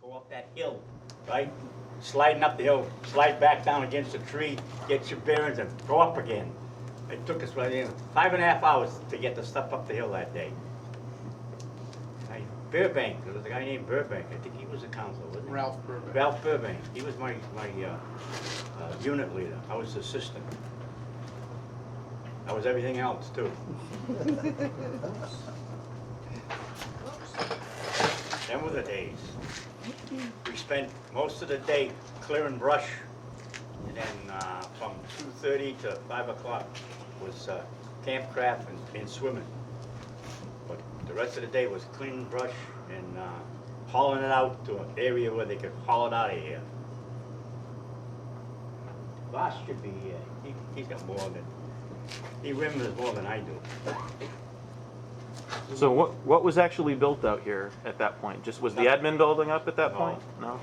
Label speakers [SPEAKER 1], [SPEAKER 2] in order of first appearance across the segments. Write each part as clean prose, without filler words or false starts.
[SPEAKER 1] go up that hill, right? Sliding up the hill, slide back down against a tree, get your bearings and go up again. It took us 5.5 hours to get the stuff up the hill that day. Burbank, there was a guy named Burbank, I think he was a counselor, wasn't he?
[SPEAKER 2] Ralph Burbank.
[SPEAKER 1] Ralph Burbank, he was my unit leader, I was assistant. I was everything else too. Them were the days. We spent most of the day clearing brush, and then from 2:30 to 5 o'clock was campcraft and swimming. But the rest of the day was cleaning brush and hauling it out to an area where they could haul it out of here. Boss should be here. He's got more than, he remembers more than I do.
[SPEAKER 3] So what was actually built out here at that point? Just was the admin building up at that
[SPEAKER 1] No.
[SPEAKER 3] point? No.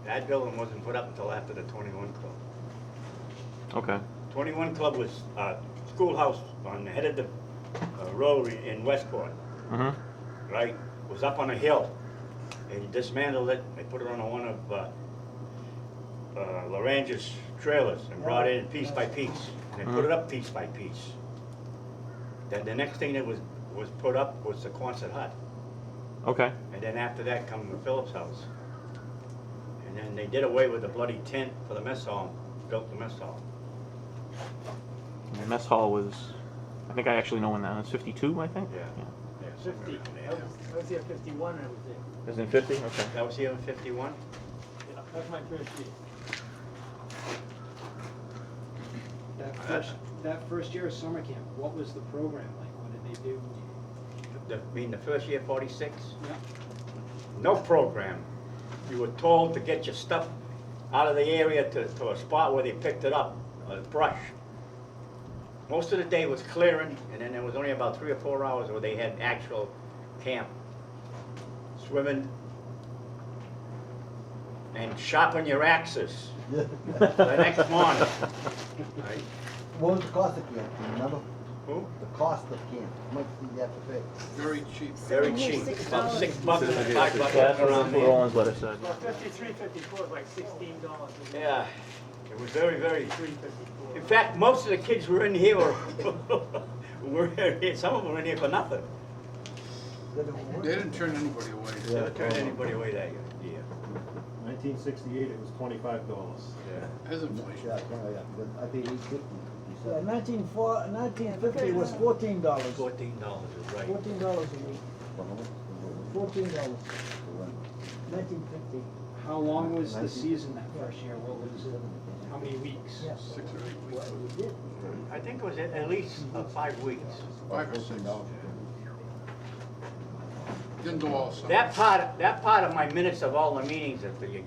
[SPEAKER 1] That building wasn't put up until after the 21 Club.
[SPEAKER 3] Okay.
[SPEAKER 1] 21 Club was a schoolhouse on the head of the road in Westport,
[SPEAKER 3] Mm-hmm.
[SPEAKER 1] right? It was up on a hill. They dismantled it, they put it on one of Lorange's trailers and brought it in piece by piece. And they put it up piece by piece. Then the next thing that was put up was the Quonset hut.
[SPEAKER 3] Okay.
[SPEAKER 1] And then after that come the Phillips house. And then they did away with the bloody tent for the mess hall, built the mess hall.
[SPEAKER 3] The mess hall was, I think I actually know when that was, 52, I think?
[SPEAKER 1] Yeah.
[SPEAKER 4] 50. I was here 51, I was there.
[SPEAKER 3] It was in 50? Okay.
[SPEAKER 1] That was here in 51?
[SPEAKER 4] Yeah, that's my first year.
[SPEAKER 5] That first year of summer camp, what was the program like? What did they do?
[SPEAKER 1] The first year, 46?
[SPEAKER 5] Yeah.
[SPEAKER 1] No program. You were told to get your stuff out of the area to a spot where they picked it up, brush. Most of the day was clearing, and then there was only about 3 or 4 hours where they had actual camp. Swimming and sharpen your axes the next morning. Right?
[SPEAKER 6] What was the cost of camp, do you remember?
[SPEAKER 1] Who?
[SPEAKER 6] The cost of camp, how much did you have to pay?
[SPEAKER 2] Very cheap.
[SPEAKER 1] Very cheap, about $6 or $5
[SPEAKER 3] That's
[SPEAKER 1] around
[SPEAKER 3] what
[SPEAKER 1] there.
[SPEAKER 3] Roland's letter said.
[SPEAKER 4] Well, 53, 54 is like $16.
[SPEAKER 1] Yeah, it was very, very.
[SPEAKER 4] 354.
[SPEAKER 1] In fact, most of the kids were in here, were here. Some of them were in here for nothing.
[SPEAKER 6] Did it work?
[SPEAKER 2] They didn't turn anybody away.
[SPEAKER 1] Never turned anybody away that year.
[SPEAKER 7] 1968, it was $25.
[SPEAKER 1] Yeah.
[SPEAKER 2] As inflation.
[SPEAKER 6] Yeah, I paid $8.50.
[SPEAKER 5] Yeah, 1950 was $14.
[SPEAKER 1] $14 is right.
[SPEAKER 5] $14 a week. $14. 1950. How long was the season that first year? What was it? How many weeks? Yes.
[SPEAKER 2] 6 or 8 weeks.
[SPEAKER 5] What we did.
[SPEAKER 1] I think it was at least 5 weeks.
[SPEAKER 2] 5 or 6. Didn't go all summer.
[SPEAKER 1] That part of my minutes of all the meetings at the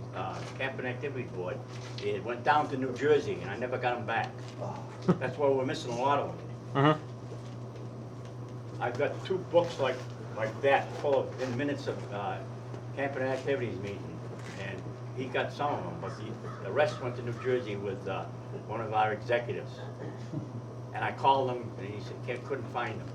[SPEAKER 1] Camping Activities Board, it went down to New Jersey, and I never got them back. That's why we're missing a lot of them.
[SPEAKER 3] Mm-hmm.
[SPEAKER 1] I've got 2 books like that full of in minutes of Camping Activities meeting, and he got some of them, but the rest went to New Jersey with one of our executives. And I called him, and he said couldn't find them.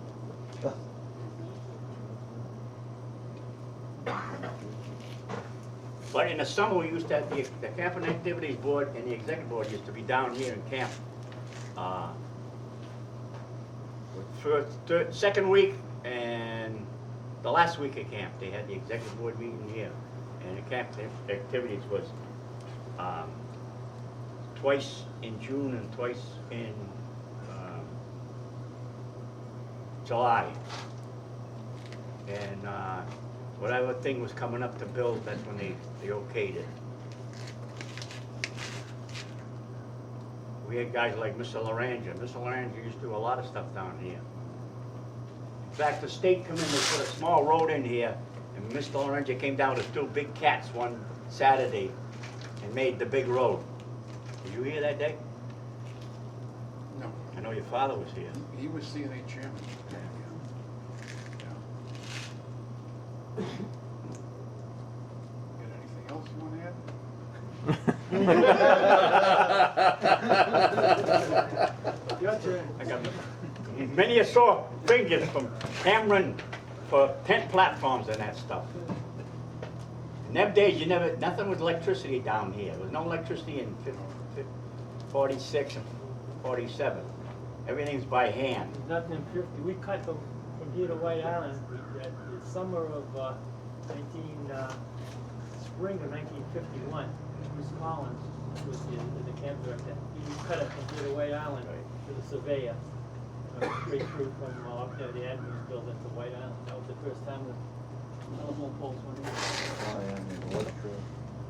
[SPEAKER 1] But in the summer, we used to have the Camping Activities Board and the Executive Board used to be down here in camp. Second week and the last week of camp, they had the Executive Board meeting here. And the Camp Activities was twice in June and twice in July. And whatever thing was coming up to build, that's when they okayed it. We had guys like Mr. Lorange. Mr. Lorange used to do a lot of stuff down here. In fact, the state come in, they put a small road in here, and Mr. Lorange came down with 2 big cats one Saturday and made the big road. Did you hear that day?
[SPEAKER 2] No.
[SPEAKER 1] I know your father was here.
[SPEAKER 2] He was CNA chairman. Yeah. Got anything else you want to add?
[SPEAKER 4] Your turn.
[SPEAKER 1] I got many a sore fingers from hammering for tent platforms and that stuff. In them days, nothing was electricity down here. There was no electricity in 46 and 47. Everything's by hand.
[SPEAKER 4] Nothing in 50. We cut from here to White Island at the summer of spring of 1951. Bruce Collins was the camp director. He cut it from here to White Island to the surveyor. Straight through from up there, the admiral's building to White Island. That was the first time the telephone poles went in.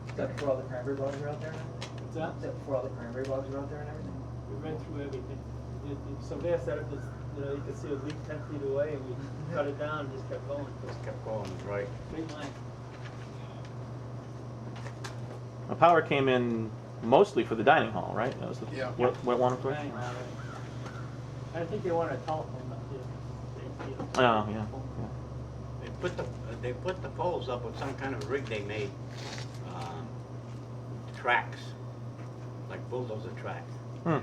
[SPEAKER 5] Is that before all the cranberry bogs were out there now?
[SPEAKER 4] What's that?
[SPEAKER 5] Is that before all the cranberry bogs were out there and everything?
[SPEAKER 4] We ran through everything. The surveyor set up this, you could see a leak 10 feet away, and we cut it down and just kept going.
[SPEAKER 1] Just kept going, right.
[SPEAKER 4] Straight line.
[SPEAKER 3] The power came in mostly for the dining hall, right? That was the
[SPEAKER 2] Yeah.
[SPEAKER 3] what one of
[SPEAKER 4] Bang, right. I think they wanted a telephone up there.
[SPEAKER 3] Oh, yeah.
[SPEAKER 1] They put the poles up with some kind of rig they made, tracks, like bulldozer tracks.
[SPEAKER 3] Hmm.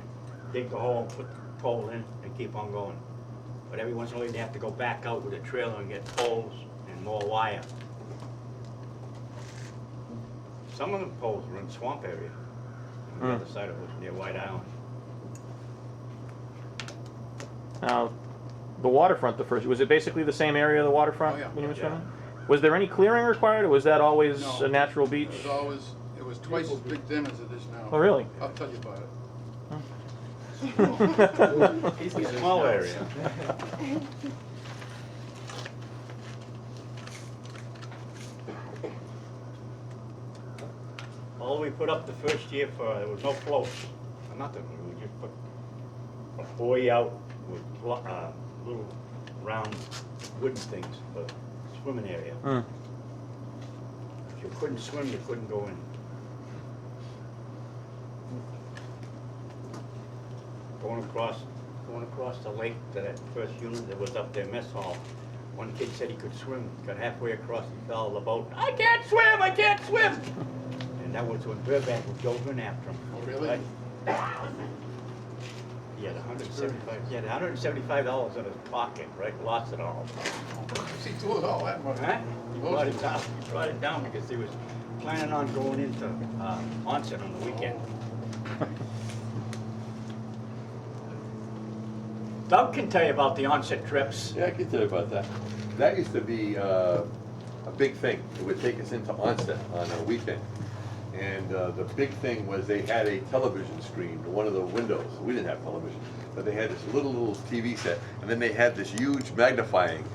[SPEAKER 1] Dig the hole, put the pole in, and keep on going. But every once in a while, they have to go back out with a trailer and get poles and more wire. Some of the poles were in swamp area, on the other side of it, near White Island.
[SPEAKER 3] Now, the waterfront, was it basically the same area of the waterfront
[SPEAKER 2] Oh, yeah.
[SPEAKER 3] when you went
[SPEAKER 1] Yeah.
[SPEAKER 3] swimming? Was there any clearing required, or was that always
[SPEAKER 2] No.
[SPEAKER 3] a natural beach?
[SPEAKER 2] It was twice as big then as it is now.
[SPEAKER 3] Oh, really?
[SPEAKER 2] I'll tell you about it.
[SPEAKER 1] It's a small area. All we put up the first year there was no floats, nothing. We just put a buoy out with little round wooden things for swimming area.
[SPEAKER 3] Hmm.
[SPEAKER 1] If you couldn't swim, you couldn't go in. Going across the lake to that first unit that was up there, mess hall. One kid said he could swim, got halfway across, he fell in the boat. I can't swim, I can't swim! And that was when Burbank dove in after him.
[SPEAKER 2] Oh, really?
[SPEAKER 1] Right? He had $175 in his pocket, right? Lost it all.
[SPEAKER 2] He threw it all that much.
[SPEAKER 1] Huh? He brought it down. He brought it down because he was planning on going into onset on the weekend. Doug can tell you about the onset trips.
[SPEAKER 8] Yeah, I can tell you about that. That used to be a big thing. It would take us into onset on a weekend. And the big thing was they had a television screen in one of the windows. We didn't have television, but they had this little TV set, and then they had this huge magnifying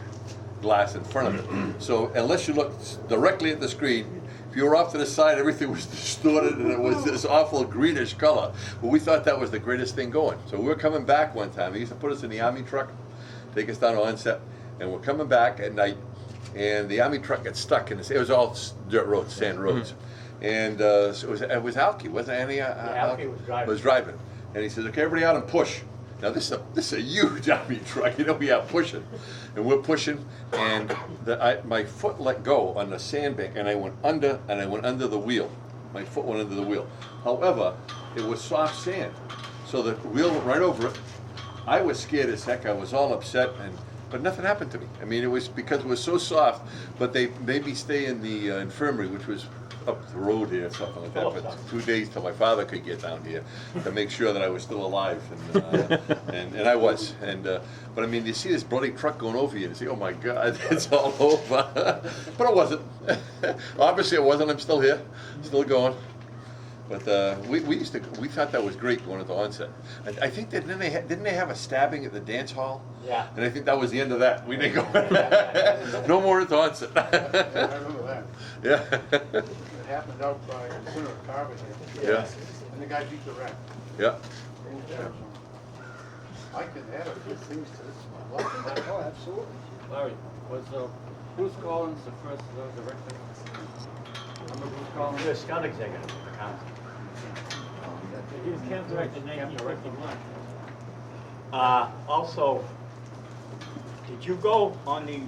[SPEAKER 8] glass in front of it. So unless you looked directly at the screen, if you were off to the side, everything was distorted and it was this awful greenish color. But we thought that was the greatest thing going. So we were coming back one time. They used to put us in the Army truck, take us down to onset, and we're coming back at night, and the Army truck got stuck in this. It was all dirt roads, sand roads. And so it was Alki, wasn't it?
[SPEAKER 1] Alki was driving.
[SPEAKER 8] Was driving. And he says, okay, everybody out and push. Now this is a huge Army truck, you know, we are pushing. And we're pushing, and my foot let go on the sandbank, and I went under the wheel. My foot went under the wheel. However, it was soft sand, so the wheel went right over it. I was scared as heck, I was all upset, but nothing happened to me. I mean, it was because it was so soft, but they made me stay in the infirmary, which was up the road here, something like that, for 2 days till my father could get down here to make sure that I was still alive, and I was. But I mean, you see this bloody truck going over you, and you say, "Oh my God, it's all over." But it wasn't. Obviously, it wasn't. I'm still here, still going. But we thought that was great going into onset. I think that didn't they have a stabbing at the dance hall?
[SPEAKER 1] Yeah.
[SPEAKER 8] And I think that was the end of that. We didn't go. No more into onset.
[SPEAKER 2] Yeah, I remember that.
[SPEAKER 8] Yeah.
[SPEAKER 2] It happened out by Senator Carver here.
[SPEAKER 8] Yeah.
[SPEAKER 2] And the guy beat the rat.
[SPEAKER 8] Yeah.
[SPEAKER 2] I can add a few things to this.
[SPEAKER 6] Oh, absolutely.
[SPEAKER 9] Larry, was Bruce Collins the first director? Remember Bruce Collins?
[SPEAKER 1] He was scout executive for the council.
[SPEAKER 4] He was camp director in 1951.
[SPEAKER 1] Also, did you go on the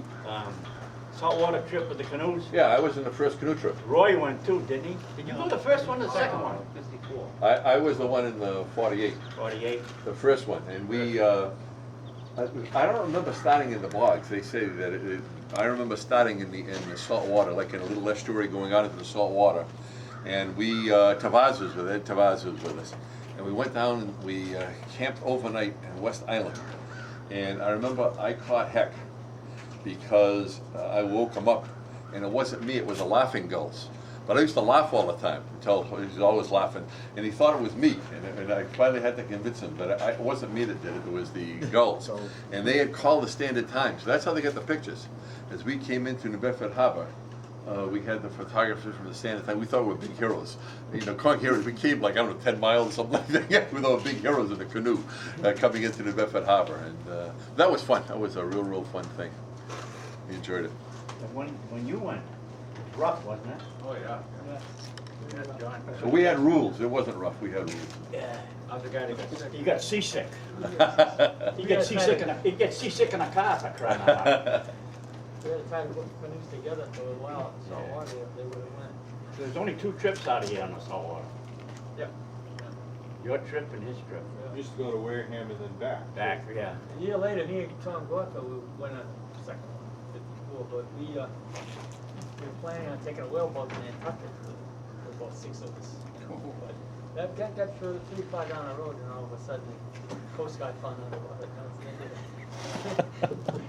[SPEAKER 1] saltwater trip with the canoes?
[SPEAKER 8] Yeah, I was in the first canoe trip.
[SPEAKER 1] Roy went too, didn't he? Did you go the first one or the second one?
[SPEAKER 9] 54.
[SPEAKER 8] I was the one in the 48,
[SPEAKER 1] 48.
[SPEAKER 8] the first one, and we. I don't remember starting in the bogs. They say that I remember starting in the salt water, like in a little estuary going out into the salt water. And we, Tavares was with it, Tavares was with us. And we went down and we camped overnight in West Island. And I remember I caught heck because I woke him up, and it wasn't me, it was the laughing gulls. But I used to laugh all the time until he was always laughing, and he thought it was me, and I finally had to convince him, but it wasn't me that did it, it was the gulls. And they had called the standard time, so that's how they got the pictures. As we came into New Bedford Harbor, we had the photographers from the standard time, we thought we were big heroes. You know, Conch heroes, we came like, I don't know, 10 miles or something like that, with all big heroes in the canoe coming into New Bedford Harbor, and that was fun, that was a real fun thing. We enjoyed it.
[SPEAKER 1] And when you went, it was rough, wasn't it?
[SPEAKER 9] Oh, yeah.
[SPEAKER 1] Yeah, John.
[SPEAKER 8] So we had rules, it wasn't rough, we had rules.
[SPEAKER 1] Yeah.
[SPEAKER 9] I was the guy that got sick.
[SPEAKER 1] You got seasick. He gets seasick in a car for crying out loud.
[SPEAKER 4] We had to try to put canoes together for a while, so water, if they would've went.
[SPEAKER 1] There's only 2 trips out of here on the saltwater.
[SPEAKER 4] Yep.
[SPEAKER 1] Your trip and his trip.
[SPEAKER 7] We used to go to Wareham and then back.
[SPEAKER 1] Back, yeah.
[SPEAKER 4] A year later, me and Tom Gorka, we went on the second one, 54, but we were planning on taking a whaleboat to Nantucket for about 6 of us. But that got pretty far down the road, and all of a sudden, the Coast Guard found out about it, that was the end of it.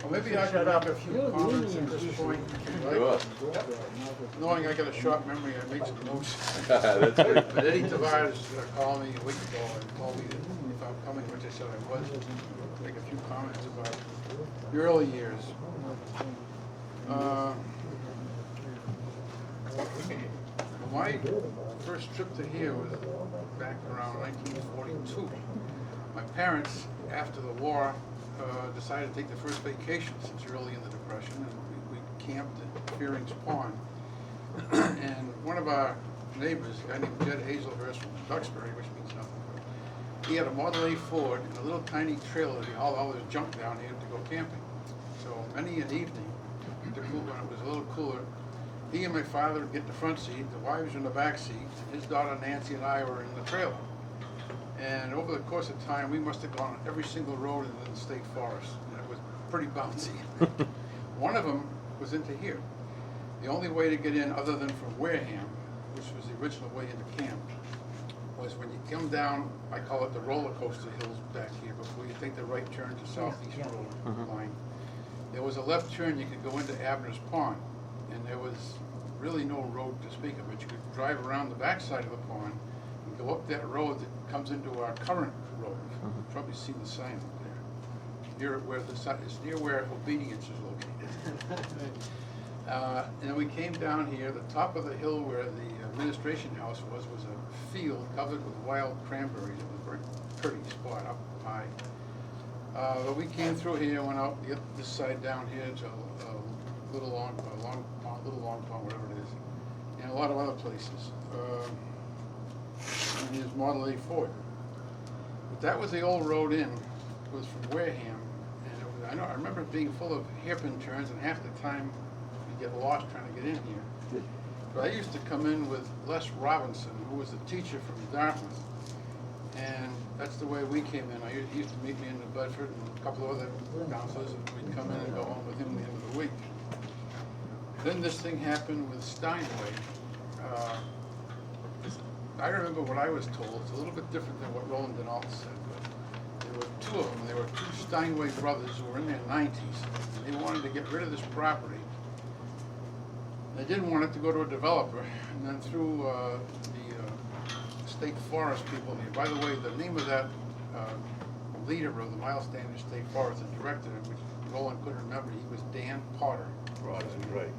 [SPEAKER 2] Well, maybe I can make a few comments at this point.
[SPEAKER 8] Sure.
[SPEAKER 2] Knowing I got a short memory, I made some notes.
[SPEAKER 8] That's great.
[SPEAKER 2] But Eddie Tavares called me a week ago and told me that if I'm coming, which I said I was, make a few comments about the early years. My first trip to here was back around 1942. My parents, after the war, decided to take the first vacation since early in the Depression, and we camped at Fearing's Pond. And one of our neighbors, a guy named Jed Hazelhurst from Duxbury, which means nothing, but he had a Model A Ford and a little tiny trailer. He hauled all his junk down here to go camping. So many an evening, when it was a little cooler, he and my father would get in the front seat, the wives were in the back seat, and his daughter Nancy and I were in the trailer. And over the course of time, we must have gone on every single road in the state forest, and it was pretty bouncy. One of them was into here. The only way to get in, other than from Wareham, which was the original way into camp, was when you come down, I call it the roller coaster hills back here, before you take the right turn to Southeast Road line. There was a left turn, you could go into Abner's Pond, and there was really no road to speak of it. You could drive around the backside of the pond and go up that road that comes into our current road. You've probably seen the sign up there. Near where it's near where Obedience is located. And then we came down here. The top of the hill where the administration house was a field covered with wild cranberries. It was a very pretty spot up high. But we came through here, went out this side down here to Little Long Pond, whatever it is, and a lot of other places. And his Model A Ford. But that was the old road in. It was from Wareham, and I remember it being full of hairpin turns, and half the time you get lost trying to get in here. But I used to come in with Les Robinson, who was a teacher from Dartmouth, and that's the way we came in. He used to meet me in New Bedford and a couple of other counselors, and we'd come in and go home with him at the end of the week. Then this thing happened with Steinway. I remember what I was told. It's a little bit different than what Roland and Alt said, but there were 2 of them. There were 2 Steinway brothers who were in their 90s, and they wanted to get rid of this property. They didn't want it to go to a developer, and then through the state forest people here. By the way, the name of that leader of the Miles Standish State Forest, the director, which Roland couldn't remember, he was Dan Potter.
[SPEAKER 1] Right.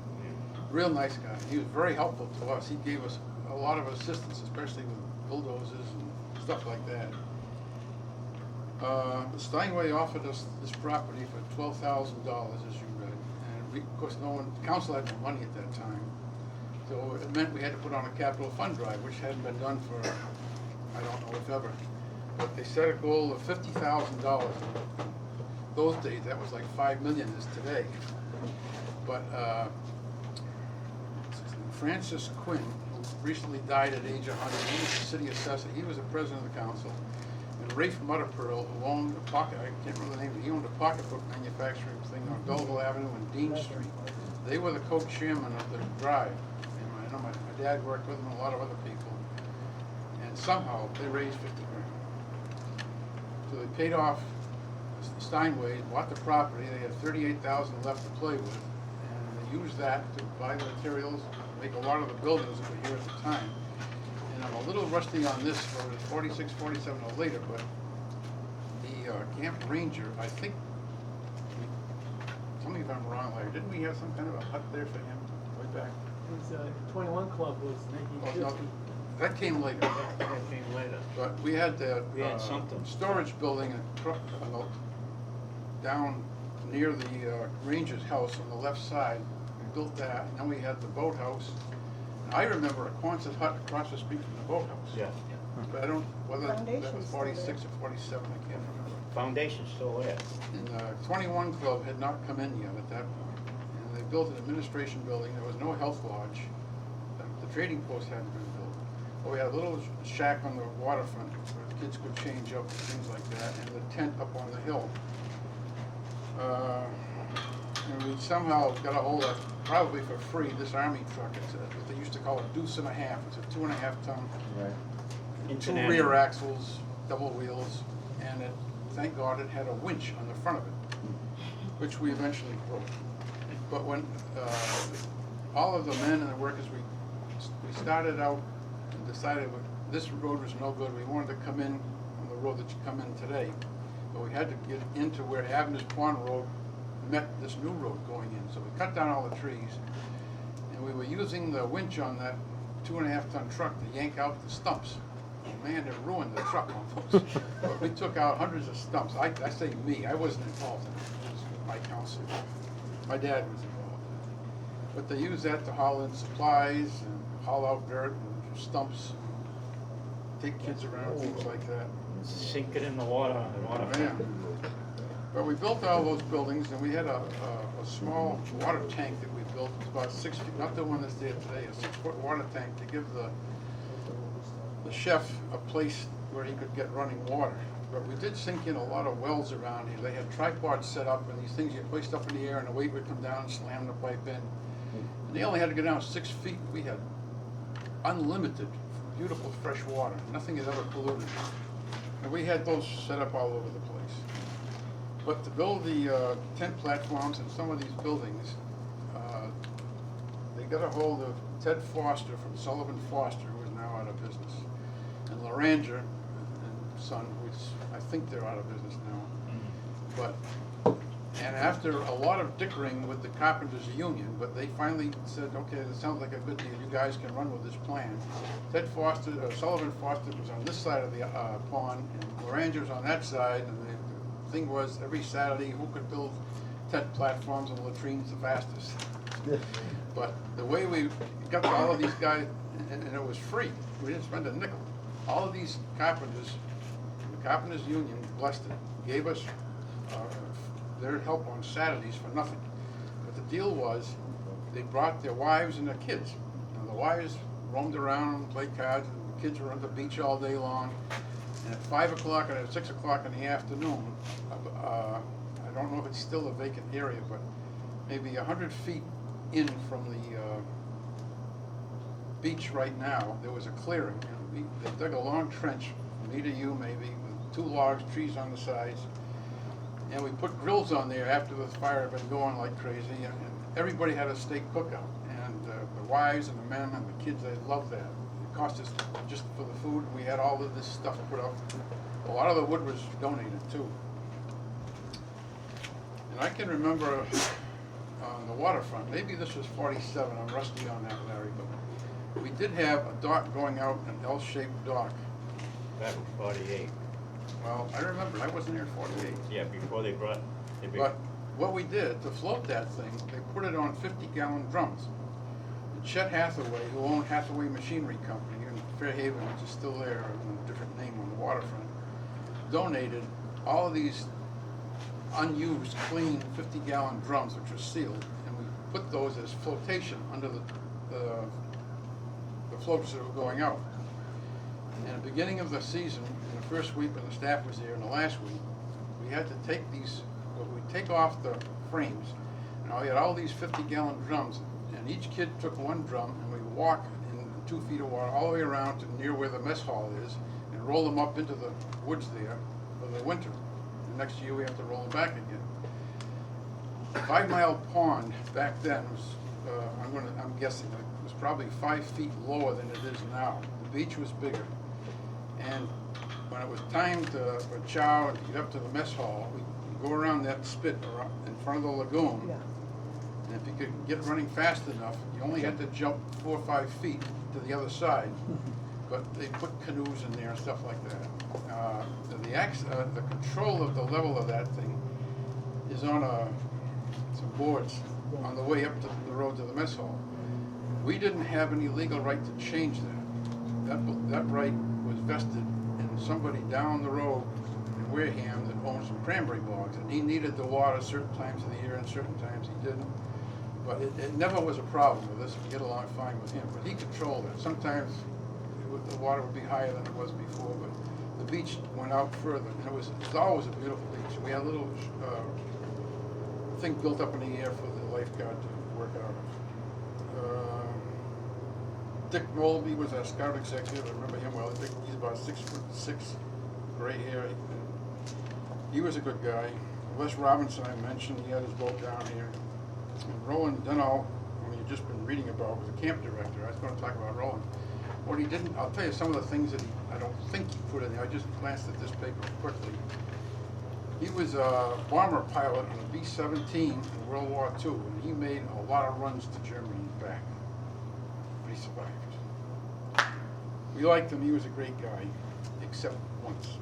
[SPEAKER 2] Real nice guy. He was very helpful to us. He gave us a lot of assistance, especially with bulldozers and stuff like that. Steinway offered us this property for $12,000, as you read, and we, of course, the council had no money at that time, so it meant we had to put on a capital fund drive, which hadn't been done for I don't know if ever. But they set a goal of $50,000. Those days, that was like $5 million is today. But Francis Quinn, who recently died at age 100, he was the city assessor. He was the president of the council. And Rafe Mutterpearl, who owned a pocket, I can't remember the name, he owned a pocketbook manufacturing thing on Belleville Avenue and Dean Street. They were the co-chairman of the drive. And I know my dad worked with them and a lot of other people. And somehow they raised 50 grand. So they paid off Steinway, bought the property, they had 38,000 left to play with. And they used that to buy the materials, make a lot of the buildings that were here at the time. And I'm a little rusty on this, whether it's 46, 47 or later, but the Camp Ranger, I think, tell me if I'm wrong, Larry, didn't we have some kind of a hut there for him way back?
[SPEAKER 4] It was, 21 Club was
[SPEAKER 2] Oh, no,
[SPEAKER 4] 1950.
[SPEAKER 2] that came later.
[SPEAKER 4] That came later.
[SPEAKER 2] But we had the
[SPEAKER 1] We had something.
[SPEAKER 2] storage building down near the Ranger's house on the left side. We built that, and then we had the boathouse. And I remember a Quonset hut across the street from the boathouse.
[SPEAKER 1] Yeah.
[SPEAKER 2] But I don't, whether that was
[SPEAKER 10] Foundation's still
[SPEAKER 2] 46 or 47, I can't remember.
[SPEAKER 1] Foundation's still there.
[SPEAKER 2] And 21 Club had not come in yet at that point. And they built an administration building. There was no health lodge. The trading post hadn't been built. But we had a little shack on the waterfront where the kids could change up and things like that, and the tent up on the hill. And we somehow got a hold of, probably for free, this Army truck. It's what they used to call a deuce and a half. It's a 2.5 ton.
[SPEAKER 6] Right.
[SPEAKER 2] Two
[SPEAKER 1] International.
[SPEAKER 2] rear axles, double wheels, and it, thank God it had a winch on the front of it, which we eventually broke. But when all of the men and the workers, we started out and decided this road was no good. We wanted to come in on the road that you come in today, but we had to get into where Abner's Pond Road met this new road going in. So we cut down all the trees, and we were using the winch on that 2.5 ton truck to yank out the stumps. Man, it ruined the truck almost. But we took out hundreds of stumps. I say me, I wasn't involved in it. It was my council. My dad was involved in it. But they used that to haul in supplies and haul out dirt and stumps, take kids around, things like that.
[SPEAKER 1] Sink it in the water.
[SPEAKER 2] Yeah. But we built all those buildings, and we had a small water tank that we built. It was about 6 feet, not the one that's there today, a 6-foot water tank to give the chef a place where he could get running water. But we did sink in a lot of wells around here. They had tripods set up, and these things you placed up in the air, and the weight would come down and slam the pipe in. And they only had to go down 6 feet. We had unlimited, beautiful fresh water. Nothing had ever polluted. And we had those set up all over the place. But to build the tent platforms in some of these buildings, they got a hold of Ted Foster from Sullivan Foster, who is now out of business, and Laranger and son, which I think they're out of business now. And after a lot of dickering with the Carpenters Union, but they finally said, okay, this sounds like a good deal, you guys can run with this plan. Ted Foster, Sullivan Foster was on this side of the pond, and Laranger was on that side, and the thing was, every Saturday, who could build tent platforms and latrines the fastest? But the way we got to all of these guys, and it was free, we didn't spend a nickel. All of these carpenters, the Carpenters Union blessed it, gave us their help on Saturdays for nothing. But the deal was, they brought their wives and their kids. And the wives roamed around and played cards, and the kids were on the beach all day long. And at 5 o'clock and at 6 o'clock in the afternoon, I don't know if it's still a vacant area, but maybe 100 feet in from the beach right now, there was a clearing. And they dug a long trench, me to you maybe, with 2 logs, trees on the sides. And we put grills on there after the fire had been going like crazy, and everybody had a steak cookout. And the wives and the men and the kids, they loved that. It cost us just for the food, and we had all of this stuff put up. A lot of the wood was donated too. And I can remember on the waterfront, maybe this was 47, I'm rusty on that, Larry, but we did have a dock going out, an L-shaped dock.
[SPEAKER 1] That was 48.
[SPEAKER 2] Well, I remember, I wasn't here in 48.
[SPEAKER 1] Yeah, before they brought,
[SPEAKER 2] But what we did, to float that thing, they put it on 50-gallon drums. And Chet Hathaway, who owned Hathaway Machinery Company in Fairhaven, which is still there, under a different name on the waterfront, donated all of these unused, clean 50-gallon drums, which were sealed, and we put those as flotation under the floats that were going out. And at the beginning of the season, in the first week when the staff was there and the last week, we had to take these, well, we'd take off the frames, and we had all these 50-gallon drums, and each kid took one drum, and we'd walk in 2 feet of water all the way around to near where the mess hall is, and roll them up into the woods there for the winter. The next year we have to roll them back again. 5 Mile Pond back then was, I'm guessing, it was probably 5 feet lower than it is now. The beach was bigger. And when it was time for chow and to get up to the mess hall, we'd go around that spit in front of the lagoon. And if you could get running fast enough, you only had to jump 4 or 5 feet to the other side. But they put canoes in there and stuff like that. The control of the level of that thing is on some boards on the way up to the road to the mess hall. We didn't have any legal right to change that. That right was vested in somebody down the road in Wareham that owned some cranberry bogs, and he needed the water certain times of the year and certain times he didn't. But it never was a problem with us. We get along fine with him, but he controlled it. Sometimes the water would be higher than it was before, but the beach went out further, and it was always a beautiful beach. We had a little thing built up in the air for the lifeguard to work out of. Dick Nolby was our scout executive. I remember him well. He's about 6'6", gray hair. He was a good guy. Les Robinson, I mentioned, he had his boat down here. And Roland Dunno, who you've just been reading about, was a camp director. I was going to talk about Roland. What he didn't, I'll tell you some of the things that I don't think he put in there. I just glanced at this paper quickly. He was a bomber pilot on a B-17 in World War II, and he made a lot of runs to Germany and back. But he survived. We liked him. He was a great guy, except once.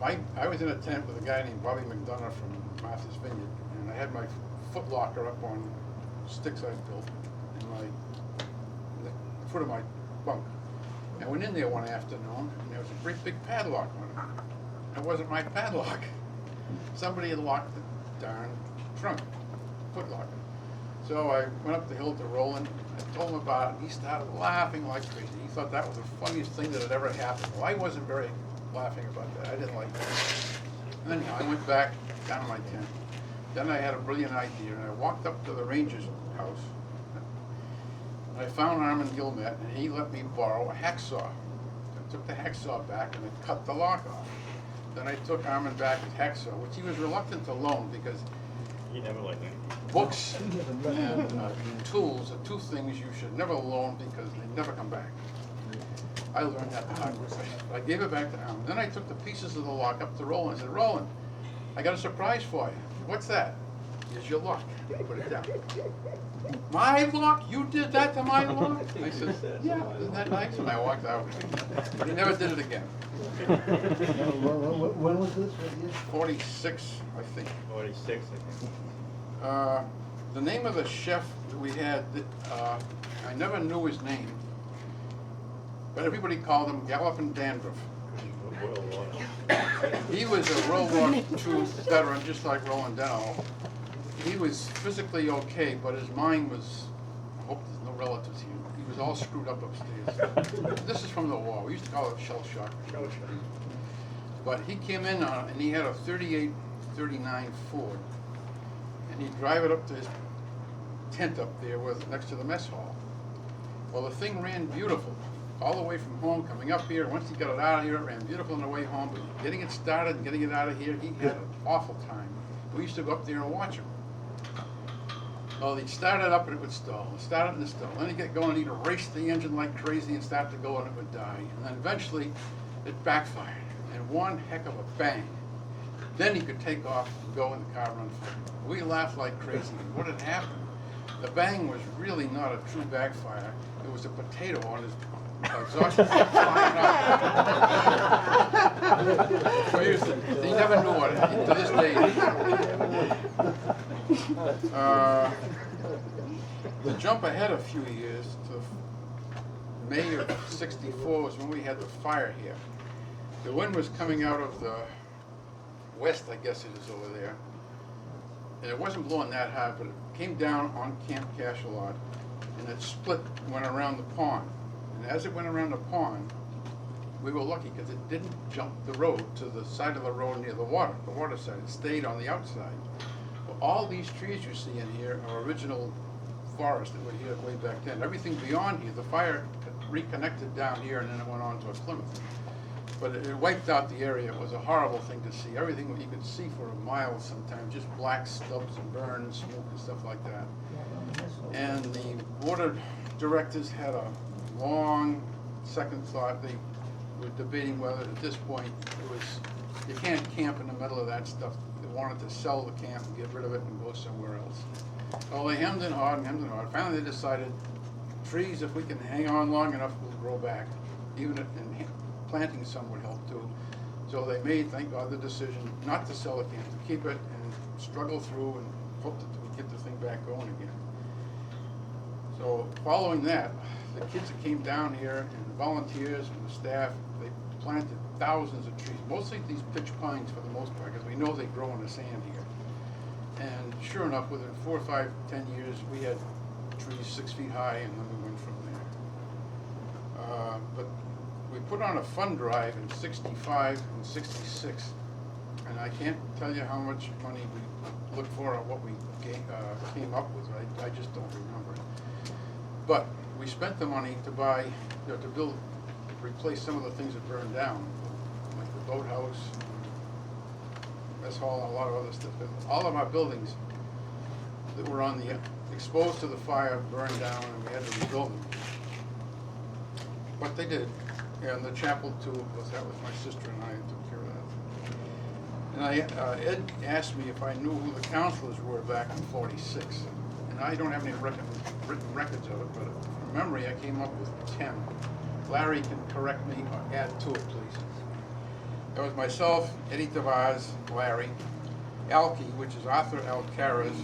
[SPEAKER 2] I was in a tent with a guy named Bobby McDonough from Martha's Vineyard, and I had my foot locker up on sticks I built in the foot of my bunk. I went in there one afternoon, and there was a great big padlock on it. It wasn't my padlock. Somebody had locked the darn trunk, foot locker. So I went up the hill to Roland. I told him about it, and he started laughing like crazy. He thought that was the funniest thing that had ever happened. Well, I wasn't very laughing about that. I didn't like that. And anyhow, I went back down to my tent. Then I had a brilliant idea, and I walked up to the ranger's house. And I found Armand Gilmet, and he let me borrow a hacksaw. I took the hacksaw back, and I cut the lock off. Then I took Armand back his hacksaw, which he was reluctant to loan because
[SPEAKER 1] He never liked me.
[SPEAKER 2] books and tools are two things you should never loan because they never come back. I learned that the hard way. I gave it back to Armand. Then I took the pieces of the lock up to Roland. I said, Roland, I got a surprise for you. What's that? Here's your lock. Put it down. My lock? You did that to my lock? I said, yeah, isn't that nice? And I walked out. But he never did it again.
[SPEAKER 6] When was this? What year?
[SPEAKER 2] 46, I think.
[SPEAKER 1] 46, I think.
[SPEAKER 2] The name of the chef that we had, I never knew his name, but everybody called him Gallopin' Dandruff.
[SPEAKER 1] World War.
[SPEAKER 2] He was a World War II veteran, just like Roland Deno. He was physically okay, but his mind was, I hope there's no relatives here, he was all screwed up upstairs. This is from the war. We used to call it shell shock. But he came in on it, and he had a 38-39 Ford. And he'd drive it up to his tent up there next to the mess hall. Well, the thing ran beautiful. All the way from home, coming up here. Once he got it out of here, it ran beautiful on the way home. But getting it started and getting it out of here, he had an awful time. We used to go up there and watch him. Well, he'd start it up and it would stall. Start it and it stall. Then he'd get going, he'd erase the engine like crazy and start to go and it would die. And then eventually, it backfired. And one heck of a bang. Then he could take off and go in the car and run forward. We laughed like crazy. And what had happened? The bang was really not a true backfire. It was a potato on his exhaust pipe flying up. Seriously, he never knew what it, to this day. To jump ahead a few years to May of '64 was when we had the fire here. The wind was coming out of the west, I guess it is over there. And it wasn't blowing that hard, but it came down on Camp Cachalot, and it split, went around the pond. And as it went around the pond, we were lucky because it didn't jump the road to the side of the road near the water side. It stayed on the outside. Well, all these trees you see in here are original forest that were here way back then. Everything beyond here, the fire reconnected down here and then it went on to a Plymouth. But it wiped out the area. It was a horrible thing to see. Everything you could see for a mile sometimes, just black stubs and burns, smoke and stuff like that. And the water directors had a long second thought. They were debating whether at this point it was, you can't camp in the middle of that stuff. They wanted to sell the camp and get rid of it and go somewhere else. Well, they hemmed and hawed and hemmed and hawed. Finally they decided trees, if we can hang on long enough, will grow back. Even if, and planting some would help too. So they made, thank God, the decision not to sell the camp, to keep it and struggle through and hope that we get the thing back going again. So following that, the kids that came down here and the volunteers and the staff, they planted thousands of trees, mostly these pitch pines for the most part, because we know they grow in the sand here. And sure enough, within 4, 5, 10 years, we had trees 6 feet high, and then we went from there. But we put on a fund drive in '65 and '66, and I can't tell you how much money we looked for or what we came up with. I just don't remember it. But we spent the money to buy, to build, replace some of the things that burned down, like the boathouse, mess hall, and a lot of other stuff. And all of our buildings that were on the exposed to the fire burned down, and we had to rebuild them. But they did, and the chapel too. That was my sister and I who took care of that. And Ed asked me if I knew who the counselors were back in '46. And I don't have any written records of it, but from memory I came up with 10. Larry can correct me or add to it, please. That was myself, Eddie Tavares, Larry, Alki, which is Arthur Alcaraz,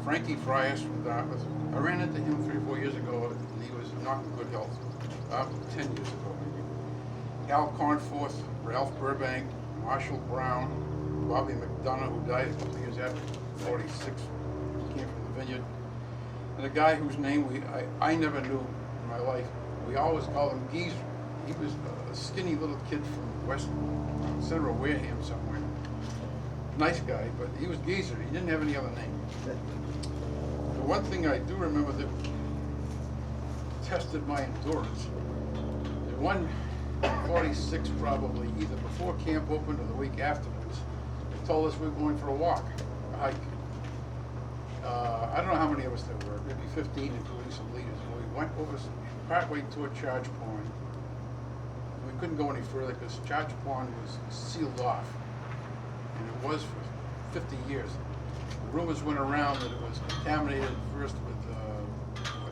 [SPEAKER 2] Frankie Frias from Dartmouth. I ran into him 3 or 4 years ago, and he was not in good health. 10 years ago, maybe. Al Cornforth, Ralph Burbank, Marshall Brown, Bobby McDonough, who died a couple of years after '46. Came from the Vineyard, and a guy whose name I never knew in my life. We always called him Geezer. He was a skinny little kid from west center of Wareham somewhere. Nice guy, but he was Geezer. He didn't have any other name. The one thing I do remember that tested my endurance, the one '46 probably, either before camp opened or the week afterwards, they told us we were going for a walk, a hike. I don't know how many of us there were, maybe 15, including some leaders. We went over partway toward Charge Pond. We couldn't go any further because Charge Pond was sealed off, and it was for 50 years. The rumors went around that it was contaminated first with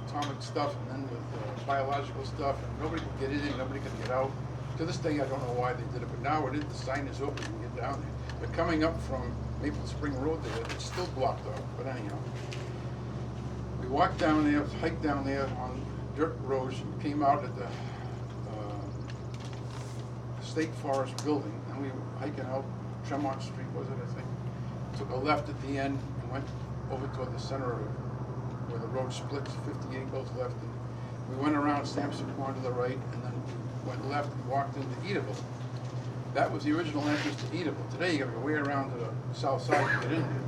[SPEAKER 2] atomic stuff and then with biological stuff, and nobody could get in, nobody could get out. To this day, I don't know why they did it, but now it is, the sign is open, you can get down there. But coming up from Maple Spring Road there, it's still blocked off, but anyhow. We walked down there, hiked down there on dirt roads, and came out at the State Forest building, and we were hiking out Tremont Street, was it, I think? Took a left at the end and went over toward the center of where the road splits, 58 goes left. And we went around Sampson Pond to the right, and then went left and walked into Edaville. That was the original entrance to Edaville. Today you gotta go way around to the south side to get in there.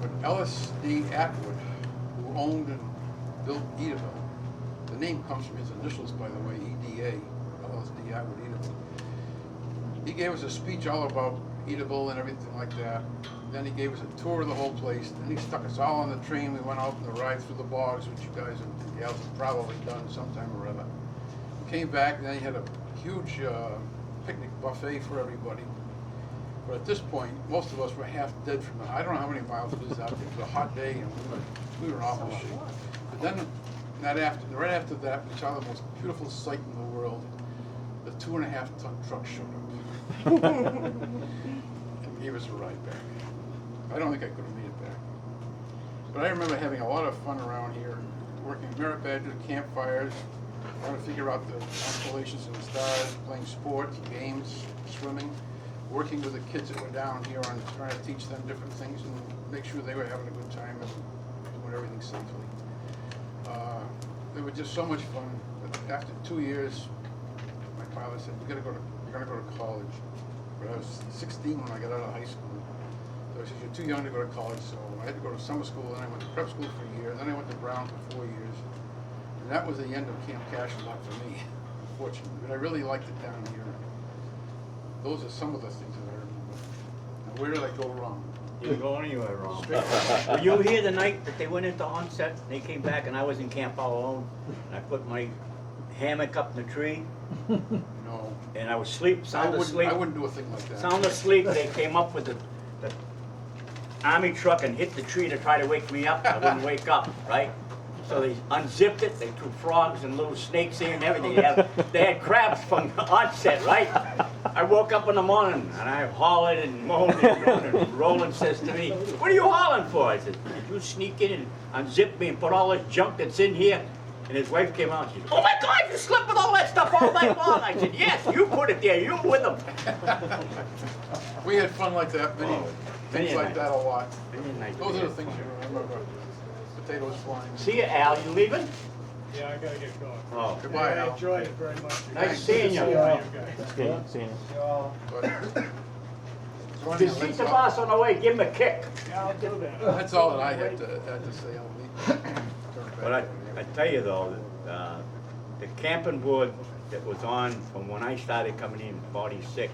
[SPEAKER 2] But Ellis D. Atwood, who owned and built Edaville, the name comes from his initials, by the way, EDA, Ellis D. Atwood, Edaville. He gave us a speech all about Edaville and everything like that. Then he gave us a tour of the whole place. Then he stuck us all on the train. We went out on the ride through the bogs, which you guys and gals have probably done sometime or other. We came back, and then he had a huge picnic buffet for everybody. But at this point, most of us were half dead from it. I don't know how many miles it is out there. It was a hot day, and we were in awful shape. But then, right after that, we saw the most beautiful sight in the world. The 2.5-ton truck showed up and gave us a ride back. I don't think I could have made it back. But I remember having a lot of fun around here, working merit badges, campfires, trying to figure out the constellations and the stars, playing sports, games, swimming, working with the kids that were down here on trying to teach them different things and make sure they were having a good time and doing everything safely. They were just so much fun. But after 2 years, my father said, you're gonna go to college. But I was 16 when I got out of high school. So he said, you're too young to go to college, so I had to go to summer school, then I went to prep school for a year, then I went to Brown for 4 years. And that was the end of Camp Cachalot for me, unfortunately. But I really liked it down here. Those are some of the things that I remember. Now, where did I go wrong?
[SPEAKER 1] You didn't go anywhere wrong.
[SPEAKER 2] Straight
[SPEAKER 1] Were you here the night that they went into onset? They came back and I was in camp all alone. And I put my hammock up in the tree
[SPEAKER 2] No.
[SPEAKER 1] and I was sound asleep.
[SPEAKER 2] I wouldn't do a thing like that.
[SPEAKER 1] Sound asleep, they came up with the army truck and hit the tree to try to wake me up. I wouldn't wake up, right? So they unzipped it, they threw frogs and little snakes in and everything. They had crabs from the onset, right? I woke up in the morning and I hollered and moaned and groaned, and Roland says to me, what are you hollering for? I said, did you sneak in and unzip me and put all this junk that's in here? And his wife came out and she said, oh my God, you slept with all that stuff all night long. I said, yes, you put it there, you were with them.
[SPEAKER 2] We had fun like that,
[SPEAKER 1] many
[SPEAKER 2] things
[SPEAKER 1] a
[SPEAKER 2] like
[SPEAKER 1] night.
[SPEAKER 2] that a lot.
[SPEAKER 1] Many a night.
[SPEAKER 2] Those are the things you remember. Potatoes flying.
[SPEAKER 1] See you, Al, you leaving?
[SPEAKER 5] Yeah, I gotta get going.
[SPEAKER 1] Oh,
[SPEAKER 2] Goodbye,
[SPEAKER 5] I
[SPEAKER 2] Al.
[SPEAKER 5] enjoyed it very much.
[SPEAKER 1] nice seeing you.
[SPEAKER 5] See you guys.
[SPEAKER 3] Seeing you.
[SPEAKER 2] But-
[SPEAKER 1] If you see the boss on the way, give him a kick.
[SPEAKER 5] Yeah, I'll do that.
[SPEAKER 2] That's all that I had to say. I'll leave. Turn it
[SPEAKER 1] But
[SPEAKER 2] back
[SPEAKER 1] I tell you though, the camping board that was on from when I started coming in, 46,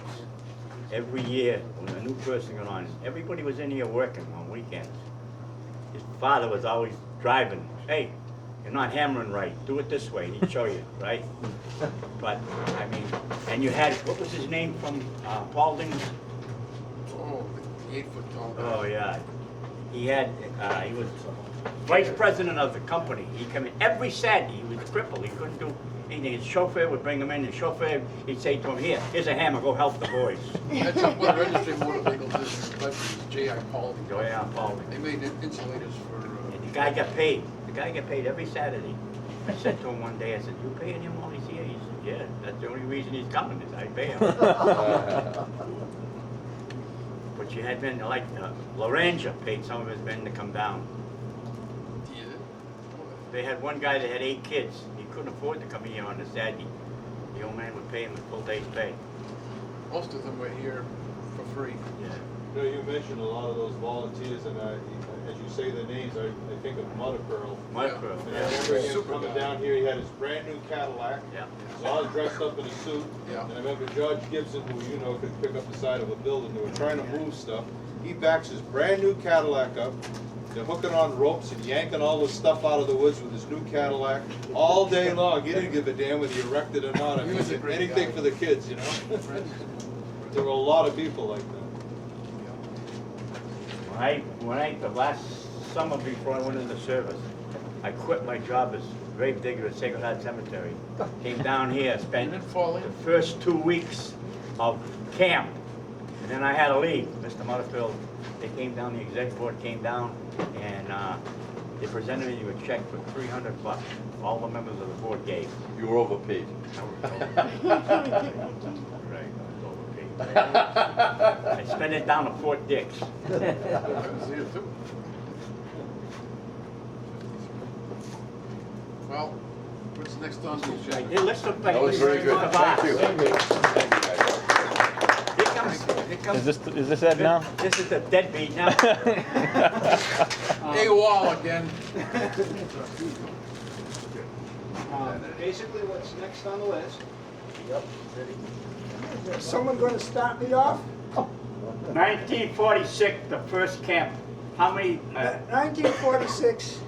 [SPEAKER 1] every year when a new person got on, everybody was in here working on weekends. His father was always driving, hey, you're not hammering right, do it this way, and he'd show you, right? But, I mean, and you had, what was his name from Paulding's?
[SPEAKER 2] Oh, the 8-foot tall guy.
[SPEAKER 1] Oh, yeah. He was vice president of the company. He come in every Saturday. He was crippled. He couldn't do anything. His chauffeur would bring him in. The chauffeur, he'd say to him, here's a hammer. Go help the boys.
[SPEAKER 2] That's up with the registry of motor vehicles. That was J.I. Paulding.
[SPEAKER 1] Go yeah, Paul.
[SPEAKER 2] They made insulators for.
[SPEAKER 1] And the guy got paid. The guy got paid every Saturday. I said to him one day, I said, you paying him while he's here? He said, yeah. That's the only reason he's coming is I pay him. But you had men like Laranja paid some of his men to come down.
[SPEAKER 2] Yeah.
[SPEAKER 1] They had one guy that had 8 kids. He couldn't afford to come here on a Saturday. The old man would pay him a full day's pay.
[SPEAKER 2] Most of them were here for free.
[SPEAKER 1] Yeah.
[SPEAKER 7] You know, you mentioned a lot of those volunteers, and as you say the names, I think of Mother Pearl.
[SPEAKER 1] Mud
[SPEAKER 2] Yeah.
[SPEAKER 1] Pearl,
[SPEAKER 7] And I
[SPEAKER 1] yeah.
[SPEAKER 7] remember him
[SPEAKER 2] Super
[SPEAKER 7] coming
[SPEAKER 2] guy.
[SPEAKER 7] down here, he had his brand new Cadillac.
[SPEAKER 1] Yeah.
[SPEAKER 7] He was all dressed up in a suit.
[SPEAKER 2] Yeah.
[SPEAKER 7] And I remember George Gibson, who you know could pick up the side of a building, they were trying to move stuff. He backs his brand new Cadillac up. They're hooking on ropes and yanking all the stuff out of the woods with his new Cadillac all day long. He didn't give a damn whether you wrecked it or not. I
[SPEAKER 2] He
[SPEAKER 7] mean,
[SPEAKER 2] was a great
[SPEAKER 7] anything
[SPEAKER 2] guy.
[SPEAKER 7] for the kids, you know? There were a lot of people like that.
[SPEAKER 1] The last summer before I went into service, I quit my job as grave digger at Sacred Heart Cemetery. Came down here,
[SPEAKER 2] You
[SPEAKER 1] spent
[SPEAKER 2] didn't fall in?
[SPEAKER 1] the first 2 weeks of camp, and then I had to leave. Mr. Mutterfield, they came down, the exec board came down, and they presented me with a check for $300. All the members of the board gave.
[SPEAKER 8] You were overpaid.
[SPEAKER 1] Right, I spent it down at Fort Dix.
[SPEAKER 2] I was here too. Well, what's next on the agenda?
[SPEAKER 1] Hey, let's look back.
[SPEAKER 8] That was very good. Thank you. Thank you, guys.
[SPEAKER 1] Here comes,
[SPEAKER 3] Is this Ed now?
[SPEAKER 1] this is the deadbeat now.
[SPEAKER 2] AWOL again.
[SPEAKER 5] Basically, what's next on the list?
[SPEAKER 10] Is someone going to start me off?
[SPEAKER 1] 1946, the first camp. How many
[SPEAKER 10] 1946,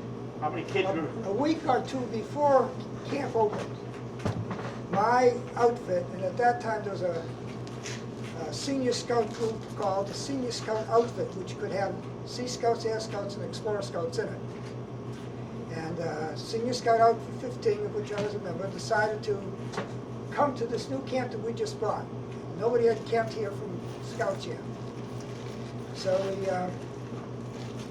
[SPEAKER 1] kids were?
[SPEAKER 10] a week or two before camp opened, my outfit, and at that time there was a senior scout group called the Senior Scout Outfit, which could have Sea Scouts, Air Scouts, and Explorer Scouts in it. And Senior Scout Outfit 15, of which I was a member, decided to come to this new camp that we just bought. Nobody had camped here from Scouts yet. So we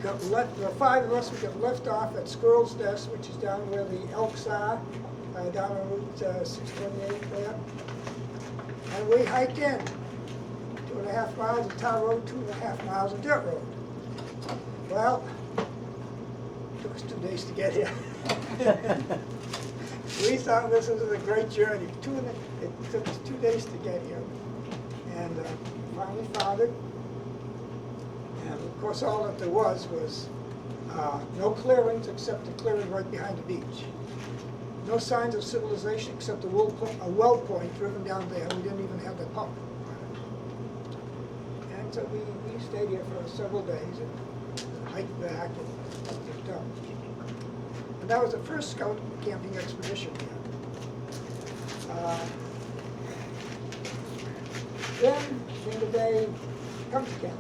[SPEAKER 10] got left, there were 5 of us, we got left off at Squirrel's Nest, which is down where the Elks are, down on Route 628 there. And we hiked in 2.5 miles of tar road, 2.5 miles of dirt road. Well, took us 2 days to get here. We thought this was a great journey. It took us 2 days to get here. And finally found it. And of course, all that there was no clearings except the clearing right behind the beach. No signs of civilization except a well point driven down there. We didn't even have the pump. And so we stayed here for several days and hiked back and picked up. And that was the first scout camping expedition here. Then came the day come to camp.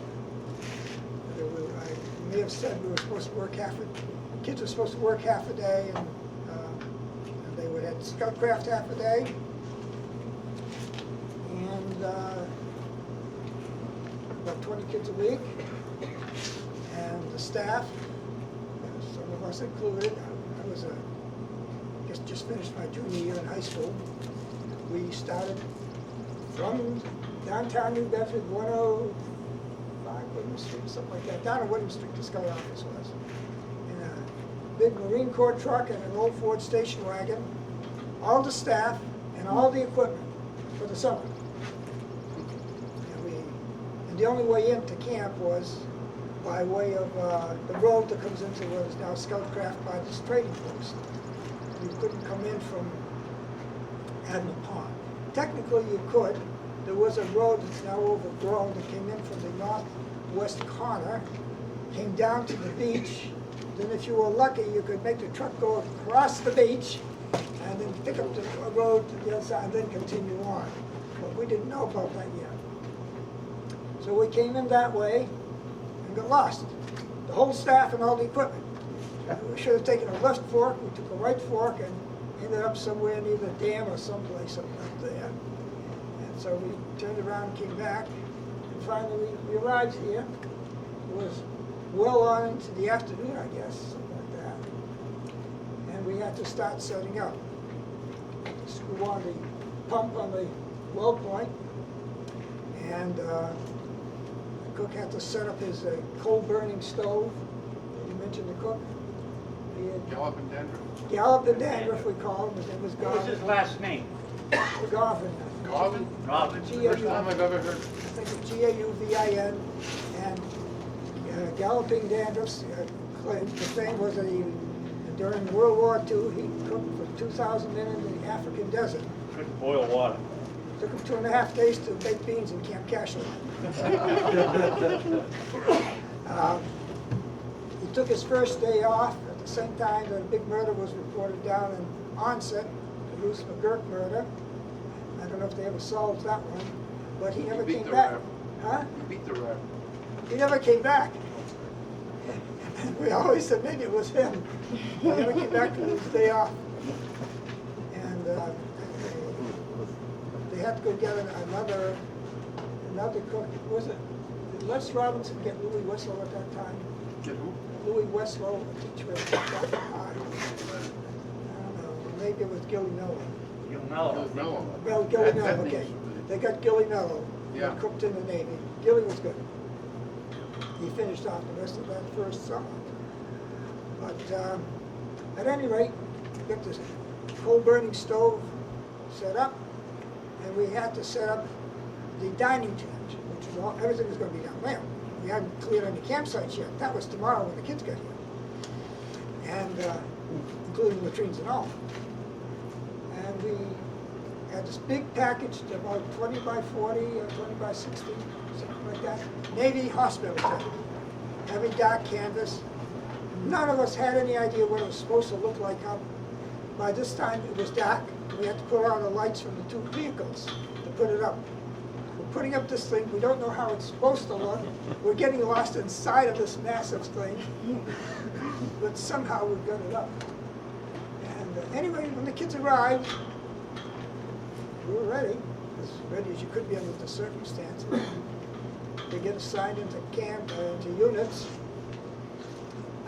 [SPEAKER 10] I may have said we were supposed to work kids were supposed to work half a day, and they would have scoutcraft half a day. And about 20 kids a week. And the staff, some of us included, I was just finished my junior year in high school. We started from downtown New Bedford, 105 William Street, something like that, down on William Street, the scout office was. In a big Marine Corps truck and an old Ford station wagon, all the staff and all the equipment for the summer. And the only way into camp was by way of the road that comes into what is now Scoutcraft by this trading post. You couldn't come in from Admiral Pond. Technically you could. There was a road that's now overgrown that came in from the northwest corner, came down to the beach. Then if you were lucky, you could make the truck go across the beach and then pick up the road to the other side and then continue on. But we didn't know about that yet. So we came in that way and got lost. The whole staff and all the equipment. We should have taken a left fork, we took a right fork and ended up somewhere near the dam or someplace up there. And so we turned around and came back. And finally we arrived here. It was well on into the afternoon, I guess, something like that. And we had to start setting up. Screw on the pump on the well point. And the cook had to set up his coal-burning stove. You mentioned the cook?
[SPEAKER 2] Gallop and Dandruff.
[SPEAKER 10] Gallop and Dandruff, we call him. His name was
[SPEAKER 5] What was his last name?
[SPEAKER 10] Garvin.
[SPEAKER 2] Garvin?
[SPEAKER 5] Robin.
[SPEAKER 2] First time I've ever heard.
[SPEAKER 10] I think it's Gauvin. And Galloping Dandruff's claim to fame was that during World War II, he cooked for 2,000 men in the African desert.
[SPEAKER 5] Couldn't boil water.
[SPEAKER 10] Took him 2.5 days to bake beans in Camp Cachalot. He took his first day off at the same time that a big murder was reported down in Onset, the Ruth McGurk murder. I don't know if they ever solved that one, but he never came back. Huh?
[SPEAKER 2] You beat the rap.
[SPEAKER 10] He never came back. We always said maybe it was him. He never came back to his day off. And they had to go get another cook. Was it, did Les Robinson get Louis Westlow at that time?
[SPEAKER 2] Get who?
[SPEAKER 10] Louis Westlow, a teacher at Dr. High. I don't know, maybe it was Gilly Mello.
[SPEAKER 5] You'll know.
[SPEAKER 2] Mellow.
[SPEAKER 10] Well, Gilly
[SPEAKER 2] That
[SPEAKER 10] Mello,
[SPEAKER 2] means
[SPEAKER 10] okay.
[SPEAKER 2] something.
[SPEAKER 10] They got Gilly Mello,
[SPEAKER 2] Yeah.
[SPEAKER 10] who cooked in the Navy. Gilly was good. He finished off the rest of that first summer. But at any rate, we got this coal-burning stove set up, and we had to set up the dining tent, which was all, everything was going to be down there. We hadn't cleared any campsites yet. That was tomorrow when the kids got here, and including latrines and all. And we had this big package, about 20 by 40 or 20 by 60, something like that. Navy hospital tent, heavy dark canvas. None of us had any idea what it was supposed to look like up. By this time it was dark. We had to put on the lights from the 2 vehicles to put it up. We're putting up this thing, we don't know how it's supposed to look. We're getting lost inside of this massive thing. But somehow we got it up. And anyway, when the kids arrived, we were ready, as ready as you could be under the circumstances. They get assigned into camp, into units.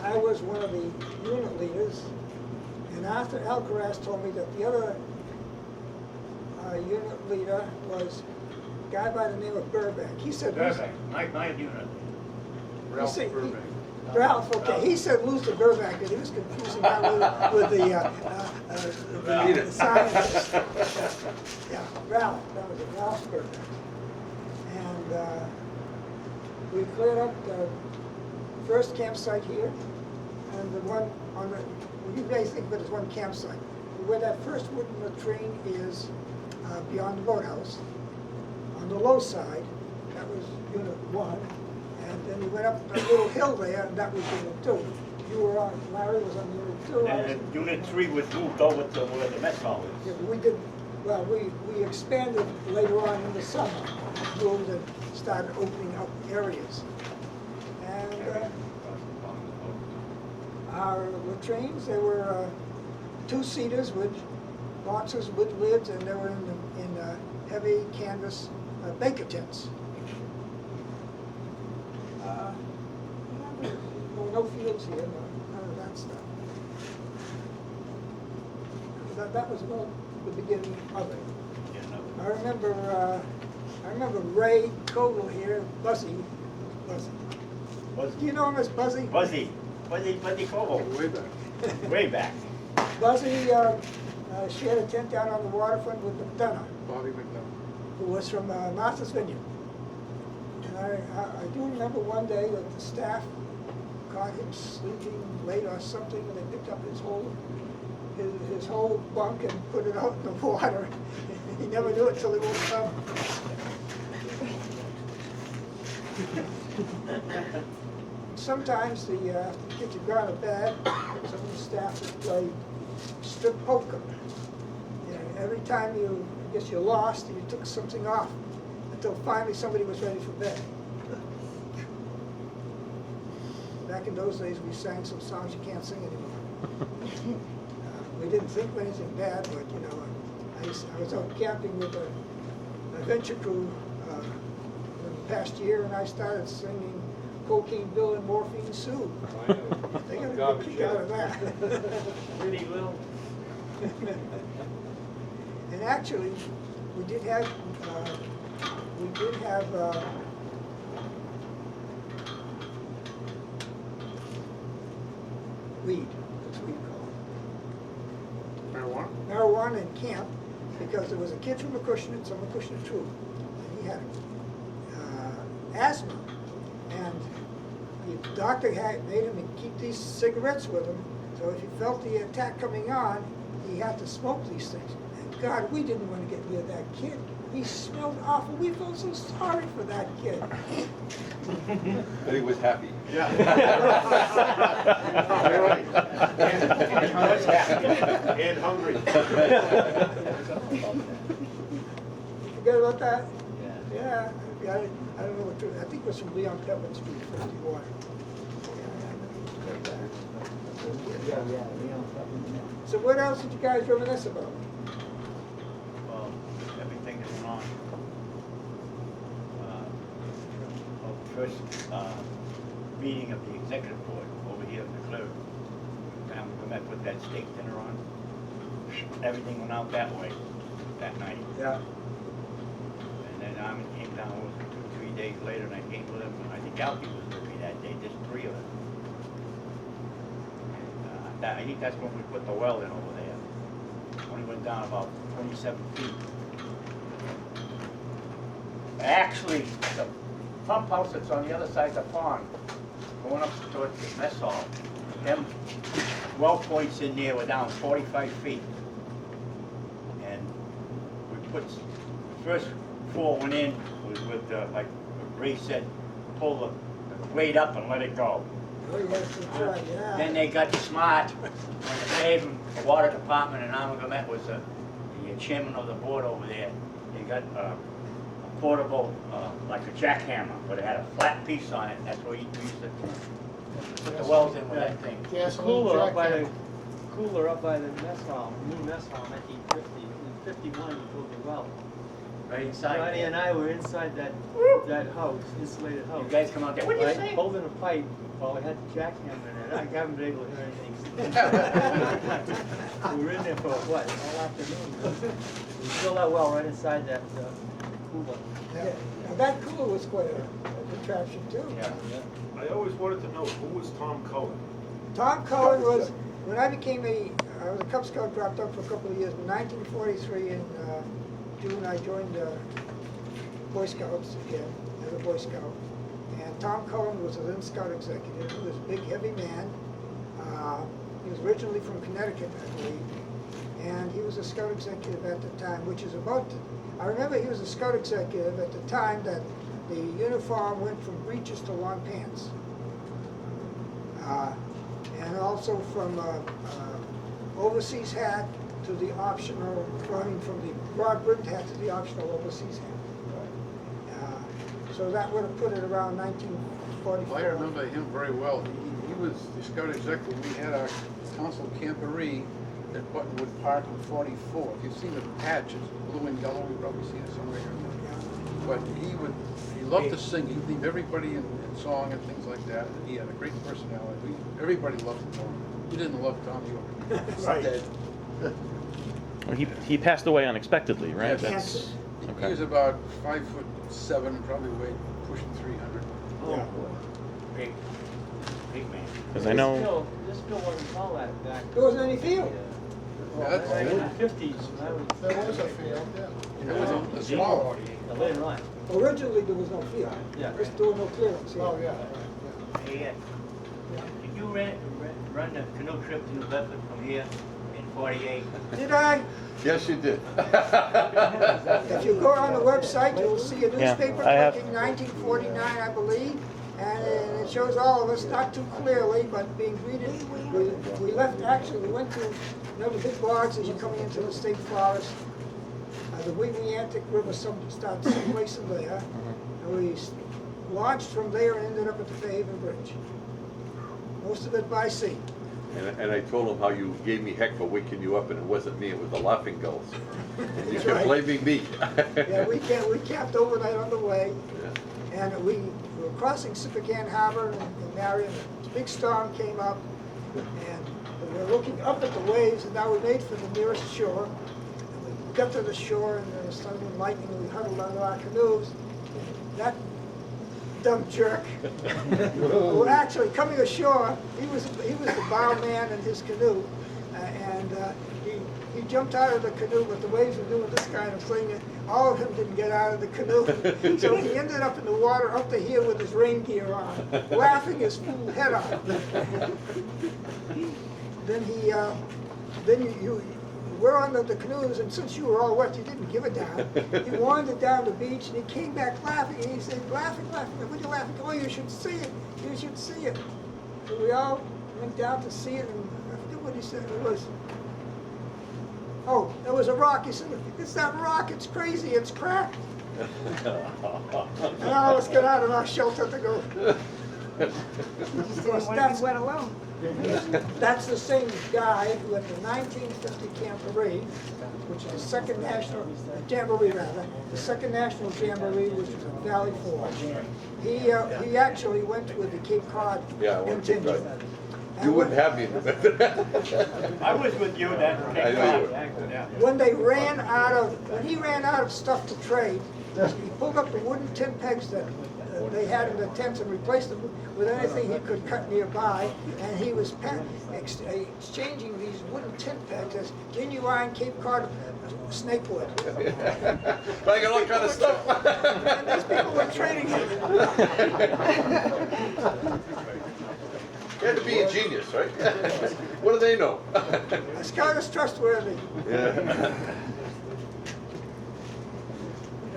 [SPEAKER 10] I was one of the unit leaders, and Arthur Alcaraz told me that the other unit leader was a guy by the name of Burbank. He said,
[SPEAKER 5] Burbank, my unit.
[SPEAKER 2] Ralph
[SPEAKER 10] see,
[SPEAKER 2] Burbank.
[SPEAKER 10] Ralph, okay, he said lose the Burbank, and he was confusing that with the scientist. Yeah, Ralph, that was it, Ralph Burbank. And we cleared up the first campsite here, and the one on the, well, you may think of it as one campsite. Where that first wooden latrine is beyond the boathouse, on the low side, that was unit 1. And then we went up a little hill there, and that was unit 2. You were on, Larry was on unit 2. I was
[SPEAKER 1] And
[SPEAKER 10] in-
[SPEAKER 1] Unit 3 was moved over to where the mess hall
[SPEAKER 10] Yeah,
[SPEAKER 1] is.
[SPEAKER 10] but we did, well, we expanded later on in the summer, moved and started opening up areas. And our latrines, they were 2-seaters with boxes with lids, and they were in heavy canvas baker tents. No fields here, none of that stuff. That was about the beginning of it. I remember Ray Covill here, Buzzy. Do you know him as Buzzy?
[SPEAKER 1] Buzzy Covill,
[SPEAKER 2] Way back.
[SPEAKER 1] way back.
[SPEAKER 10] Buzzy shared a tent down on the waterfront with McDonough,
[SPEAKER 2] Bobby McDonald.
[SPEAKER 10] who was from Martha's Vineyard. And I do remember one day that the staff caught him sleeping late or something, and they picked up his whole bunk and put it out in the water. He never knew it till he woke up. Sometimes the kids had gone to bed, some of the staff would play strip poker. You know, every time I guess you lost, you took something off until finally somebody was ready for bed. Back in those days, we sang some songs you can't sing anymore. We didn't think of anything bad, but you know, I was out camping with a venture crew in the past year, and I started singing Cocaine Bill and Morphine Sue. They got a good kick out of that.
[SPEAKER 4] Pretty little.
[SPEAKER 10] And actually, we did have weed, that's what we call it.
[SPEAKER 2] Marijuana?
[SPEAKER 10] Marijuana in camp, because there was a kid from Acushnet, some Acushnet troop, and he had asthma. And the doctor had made him keep these cigarettes with him, so if he felt the attack coming on, he had to smoke these things. And God, we didn't want to get near that kid. He smelled awful. We felt so sorry for that kid.
[SPEAKER 8] But he was happy.
[SPEAKER 1] Yeah. And hungry.
[SPEAKER 10] Forget about that? Yeah. I don't know what to, I think it was from Leon Pepin Street, 51. So what else did you guys reminisce about?
[SPEAKER 1] Well, everything that went on. First meeting of the executive board over here in the clear. And we met with that steak dinner on. Everything went out that way that night.
[SPEAKER 10] Yeah.
[SPEAKER 1] And then I came down with 2-3 days later, and I came with him. I think Alfie was with me that day, just 3 of us. And, I think that's when we put the well in over there. Only went down about 27 feet. Actually, the pump house that's on the other side of the pond, going up towards the mess hall, them well points in there were down 45 feet. And we put, the first 4 went in was with, like Ray said, pull the blade up and let it go.
[SPEAKER 10] Oh, yes, that's right, yeah.
[SPEAKER 1] Then they got smart when the paving, the water department in Amalgamet was the chairman of the board over there. They got a portable, like a jackhammer, but it had a flat piece on it. That's where you used to put the wells in with that thing.
[SPEAKER 4] The cooler up by the mess hall, new mess hall, 1950. In 51, we built the well.
[SPEAKER 1] Right inside
[SPEAKER 4] Johnny
[SPEAKER 1] there.
[SPEAKER 4] and I were inside that house, insulated house.
[SPEAKER 1] You guys come out there, what do you
[SPEAKER 4] Like,
[SPEAKER 1] say?
[SPEAKER 4] holding a pipe while we had the jackhammer in it. I haven't been able to hear anything. We were in there for what, all afternoon. We filled that well right inside that cooler.
[SPEAKER 10] Yeah. That cooler was quite an attraction too.
[SPEAKER 1] Yeah.
[SPEAKER 11] I always wanted to know, who was Tom Cullen?
[SPEAKER 10] Tom Cullen was, when I was a Cub Scout, dropped out for a couple of years. In 1943 in June, I joined Boy Scouts again, as a Boy Scout. And Tom Cullen was a then Scout executive. He was a big, heavy man. He was originally from Connecticut, I believe. And he was a Scout executive at the time, which is I remember he was a Scout executive at the time that the uniform went from breeches to long pants. And also from overseas hat to the optional, from the broad brimmed hat to the optional overseas hat. So that would have put it around 1944.
[SPEAKER 2] I remember him very well. He was the Scout executive. We had our council camporee at Buttonwood Park in 44. If you've seen the patch, it's blue and yellow. You've probably seen it somewhere here. But he loved to sing. He lead everybody in song and things like that. He had a great personality. Everybody loved Tom. Who didn't love Tom? You were
[SPEAKER 10] Right.
[SPEAKER 2] dead.
[SPEAKER 3] Well, he passed away unexpectedly, right?
[SPEAKER 10] Yes.
[SPEAKER 2] He was about 5'7", probably weighed pushing 300.
[SPEAKER 10] Yeah.
[SPEAKER 1] Big, big man.
[SPEAKER 3] Because I know.
[SPEAKER 9] This bill wasn't all that back.
[SPEAKER 10] There wasn't any field.
[SPEAKER 2] Yeah, that's
[SPEAKER 9] Back in the 50s, when I was.
[SPEAKER 5] There was a field, yeah.
[SPEAKER 2] It was a small.
[SPEAKER 9] Later on.
[SPEAKER 10] Originally, there was no field.
[SPEAKER 9] Yeah.
[SPEAKER 10] There was no clearance.
[SPEAKER 5] Oh, yeah.
[SPEAKER 1] Hey, did you run the canoe trip to New Bedford from here in 48?
[SPEAKER 10] Did I?
[SPEAKER 8] Yes, you did.
[SPEAKER 10] If you go on the website, you'll see a
[SPEAKER 3] Yeah,
[SPEAKER 10] newspaper
[SPEAKER 3] I have-
[SPEAKER 10] clipping 1949, I believe, and it shows all of us, not too clearly, but being greeted. We left, actually, we went to, the big barge as you're coming into the state forest. The Weeantic River starts someplace in there. And we launched from there and ended up at the Fairhaven Bridge. Most of it by sea.
[SPEAKER 8] And I told him how you gave me heck for waking you up, and it wasn't me, it was the Laughing Gulls. And you
[SPEAKER 10] That's
[SPEAKER 8] kept
[SPEAKER 10] right.
[SPEAKER 8] blaming me.
[SPEAKER 10] Yeah, we camped overnight on the way.
[SPEAKER 8] Yeah.
[SPEAKER 10] And we were crossing Sippacan Harbor in Marion. A big storm came up, and we were looking up at the waves, and now we made for the nearest shore. And we got to the shore, and there was thunder and lightning, and we huddled under our canoes. That dumb jerk, who actually coming ashore, he was the bow man in his canoe, and he jumped out of the canoe, but the waves were doing this kind of thing, and all of him didn't get out of the canoe. So he ended up in the water up to here with his rain gear on, laughing his fool head off. Then we're on the canoes, and since you were all wet, you didn't give a damn. He wandered down the beach, and he came back laughing, and he said, laughing, what are you laughing? Oh, you should see it, you should see it. So we all went down to see it, and I forget what he said it was. Oh, there was a rock. He said, it's that rock, it's crazy, it's cracked. And all of us got out of our shelter to go. Of course,
[SPEAKER 12] wet alone.
[SPEAKER 10] that's the same guy who at the 1950 Jamboree, which is the second national, Jamboree rather, the second national Jamboree, which was in Valley Forge. He actually went with the Cape Cod
[SPEAKER 8] Yeah, I went to Cape
[SPEAKER 10] contingent.
[SPEAKER 8] Cod.
[SPEAKER 10] And
[SPEAKER 8] You
[SPEAKER 10] when-
[SPEAKER 8] wouldn't have me.
[SPEAKER 1] I was with you then.
[SPEAKER 8] I know you were.
[SPEAKER 1] Yeah.
[SPEAKER 10] When he ran out of stuff to trade, he pulled up the wooden tin pegs that they had in the tents and replaced them with anything he could cut nearby, and he was exchanging these wooden tin pegs as genuine Cape Cod snakewood.
[SPEAKER 8] But I got all kind of stuff.
[SPEAKER 10] And these people were trading it.
[SPEAKER 8] You had to be a genius, right? What do they know?
[SPEAKER 10] A scout is trustworthy.
[SPEAKER 8] Yeah.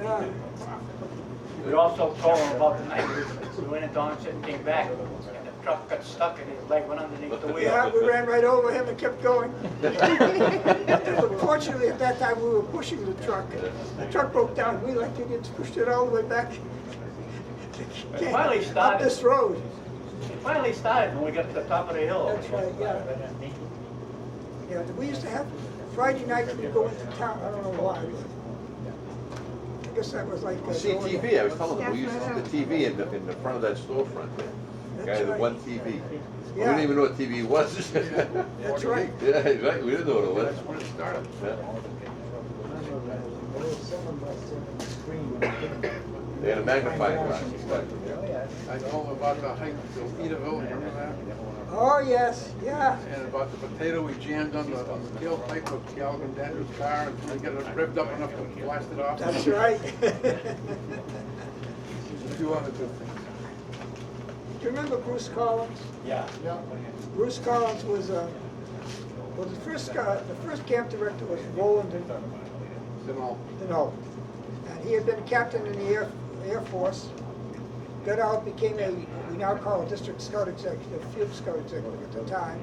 [SPEAKER 10] Yeah.
[SPEAKER 1] We also told him about the night we went into onset and came back, and the truck got stuck and his leg went underneath the wheel.
[SPEAKER 10] Yeah, we ran right over him and kept going. But fortunately, at that time, we were pushing the truck. The truck broke down. We, like idiots, pushed it all the way back.
[SPEAKER 1] Finally started.
[SPEAKER 10] Up this road.
[SPEAKER 1] It finally started when we got to the top of the hill.
[SPEAKER 10] That's right, yeah. Yeah, we used to have, Friday nights, we'd go into town. I don't know why, but I guess that was like.
[SPEAKER 8] CTV, I was telling them, we used the TV in the front of that storefront there. Guy had
[SPEAKER 10] right.
[SPEAKER 8] one TV. We
[SPEAKER 10] Yeah.
[SPEAKER 8] didn't even know what TV was.
[SPEAKER 10] That's right.
[SPEAKER 8] Yeah, he's right, we didn't know what it was.
[SPEAKER 2] That's when it started.
[SPEAKER 8] Yeah.
[SPEAKER 6] There was someone by sitting on the screen,
[SPEAKER 8] They had a magnifying glass.
[SPEAKER 2] I know about the hike to Edaville, remember that?
[SPEAKER 10] Oh, yes, yeah.
[SPEAKER 2] And about the potato we jammed on the tailpipe of Calvin Daniel's car and we got it revved up enough to blast it off.
[SPEAKER 10] That's right.
[SPEAKER 2] A few other good things.
[SPEAKER 10] Do you remember Bruce Collins?
[SPEAKER 1] Yeah.
[SPEAKER 10] Bruce Collins was the first camp director was Roland Deneau. And he had been captain in the Air Force, got out, became we now call a district scout executive, field scout executive at the time.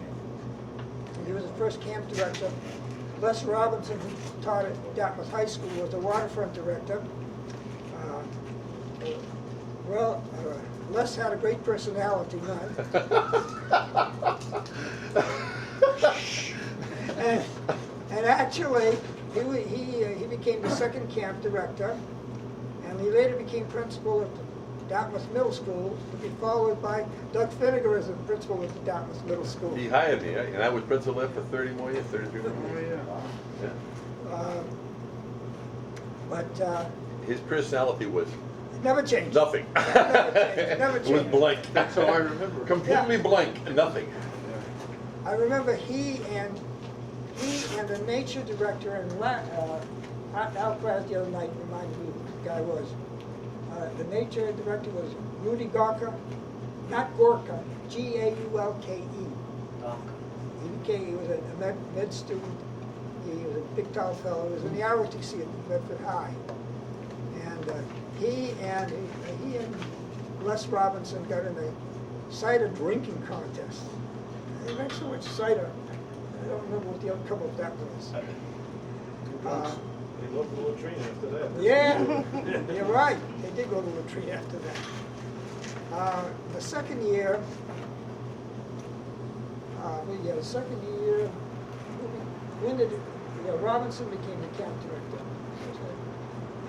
[SPEAKER 10] And he was the first camp director. Les Robinson, who taught at Dartmouth High School, was the waterfront director. Les had a great personality, and actually, he became the second camp director, and he later became principal at the Dartmouth Middle School, to be followed by Doug Finnegar as the principal at the Dartmouth Middle School.
[SPEAKER 8] He hired me, and I was principal there for 30 more years, 33 more years.
[SPEAKER 10] But
[SPEAKER 8] His personality was
[SPEAKER 10] never changed.
[SPEAKER 8] nothing.
[SPEAKER 10] Never
[SPEAKER 8] It was
[SPEAKER 10] changed.
[SPEAKER 8] blank.
[SPEAKER 2] That's how I remember.
[SPEAKER 8] Completely blank, nothing.
[SPEAKER 10] I remember he and the nature director and Al Kraz the other night reminded me who the guy was. The nature director was Rudy Gorka, not Gorka, Gaulke. He was a med student. He was a big tall fellow. He was in the ROTC at Bedford High. And he and Les Robinson got in a cider drinking contest. They drank so much cider, I don't remember what the outcome of that was.
[SPEAKER 11] They loved the latrine after that.
[SPEAKER 10] Yeah, you're right. They did go to a retreat after that. The second year, Robinson became the camp director.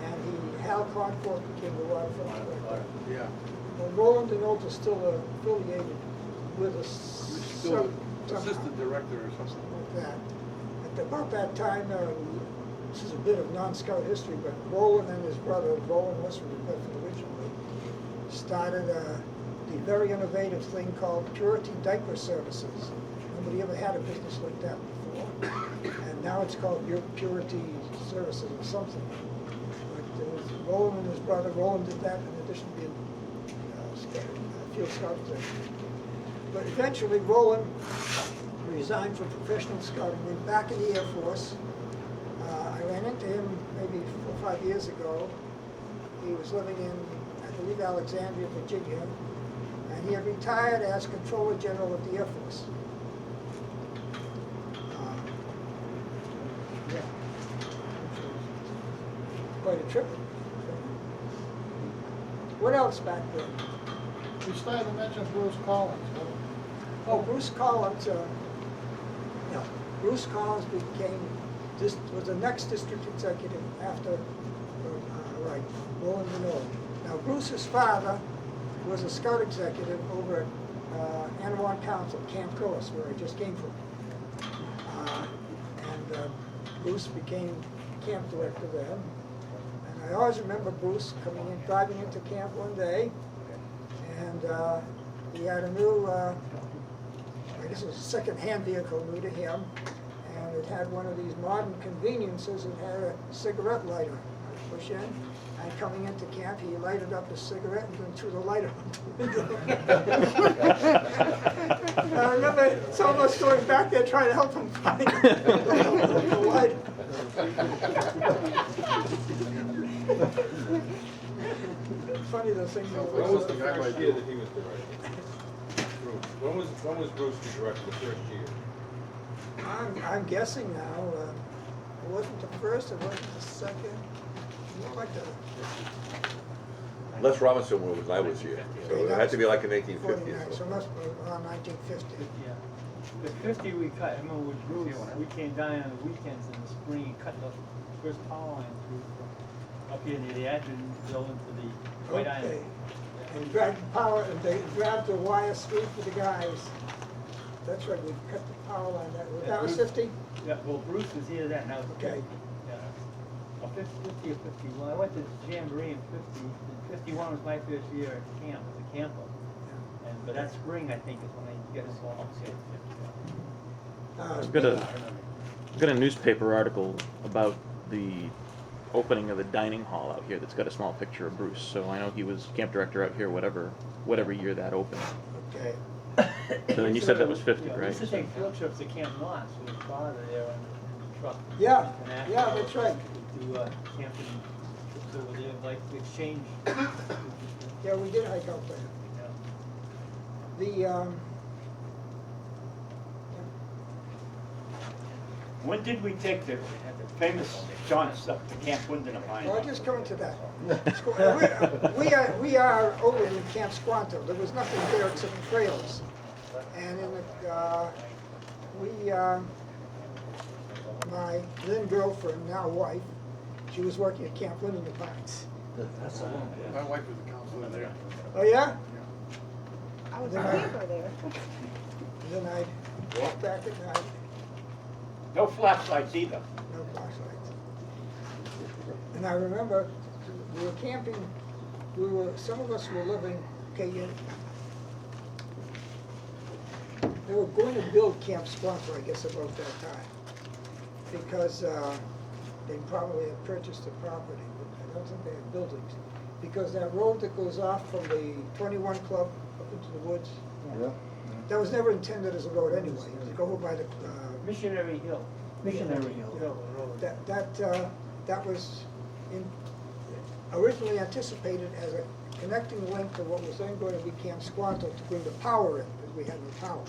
[SPEAKER 10] And Hal Conforth became the waterfront director.
[SPEAKER 2] Yeah.
[SPEAKER 10] Well, Roland Deneau is still affiliated with us.
[SPEAKER 2] Still assistant director or something.
[SPEAKER 10] Like that. At about that time, this is a bit of non-scout history, but Roland and his brother, Roland was from Bedford originally, started the very innovative thing called Purity Diaper Services. Nobody ever had a business like that before. And now it's called Purity Services or something. But it was Roland and his brother. Roland did that in addition to being field scout executive. But eventually, Roland resigned from professional scouting, went back in the Air Force. I ran into him maybe 4 or 5 years ago. He was living in, I believe, Alexandria, Virginia, and he had retired as Controller General of the Air Force. Quite a trip. What else back then?
[SPEAKER 5] We started to mention Bruce Collins.
[SPEAKER 10] Oh, Bruce Collins, Bruce Collins was the next district executive after, Roland Deneau. Now, Bruce's father was a scout executive over at Anawan Council, Camp Coas, where I just came from. Bruce became camp director there. And I always remember Bruce driving into camp one day, and he had a new, I guess it was a second-hand vehicle new to him, and it had one of these modern conveniences. It had a cigarette lighter. I push in, and coming into camp, he lighted up his cigarette and then threw the lighter on the window. And I remember some of us going back there trying to help him find the lighter. Funny the thing that
[SPEAKER 7] When was the first year that he was director? Bruce. When was Bruce the director the first year?
[SPEAKER 10] I'm guessing now. It wasn't the first, it wasn't the second. More like the
[SPEAKER 8] Les Robinson was when I was here, so it had to be like in 1850 or
[SPEAKER 10] 49, so it
[SPEAKER 8] something.
[SPEAKER 10] must be around 1950.
[SPEAKER 4] Yeah. The 50 we cut, I remember with Bruce, we came down on the weekends in the spring and cut the first power line through from up here near the admin building to the White
[SPEAKER 10] Okay.
[SPEAKER 4] Island.
[SPEAKER 10] And dragged the power, and they grabbed the wire straight for the guys. That's right, we cut the power line that was 50?
[SPEAKER 4] Yeah, well, Bruce was here then, now it's
[SPEAKER 10] Okay.
[SPEAKER 4] 50. Yeah. Well, 50 or 51. I went to Jamboree in 50, 51 was my first year at camp, as a camper. But that spring, I think, is when they get us all up to 51.
[SPEAKER 3] I've got a newspaper article about the opening of the dining hall out here that's got a small picture of Bruce. So I know he was camp director out here whatever year that opened.
[SPEAKER 10] Okay.
[SPEAKER 3] So then you said that was 50,
[SPEAKER 4] We
[SPEAKER 3] right?
[SPEAKER 4] used to take field trips to Camp Knox with his father there in the truck.
[SPEAKER 10] Yeah,
[SPEAKER 4] And
[SPEAKER 10] yeah, that's right.
[SPEAKER 4] Do camping trips over there, like to exchange.
[SPEAKER 10] Yeah, we did hike out there. The,
[SPEAKER 1] When did we take the famous jaunts up to Camp Winden of mine?
[SPEAKER 10] well, I'll just come to that. We are over in Camp Squanto. There was nothing there except for trails. And in the, my then girlfriend, now wife, she was working at Camp Winden in the Pines.
[SPEAKER 2] My wife was a counselor there.
[SPEAKER 10] Oh, yeah?
[SPEAKER 12] I was a camper there.
[SPEAKER 10] Then I'd walk back at night,
[SPEAKER 1] No flashlights either.
[SPEAKER 10] no flashlights. And I remember we were camping, some of us were living, okay, they were going to build Camp Squanto, I guess, about that time. Because they probably had purchased the property, but I don't think they had buildings. Because that road that goes off from the 21 Club up into the woods,
[SPEAKER 6] Yeah.
[SPEAKER 10] that was never intended as a road anyway. It was to go over by the,
[SPEAKER 4] Missionary Hill.
[SPEAKER 10] Missionary
[SPEAKER 4] Hill Road.
[SPEAKER 10] that was originally anticipated as a connecting link to what was then going to be Camp Squanto to bring the power in, because we had no power.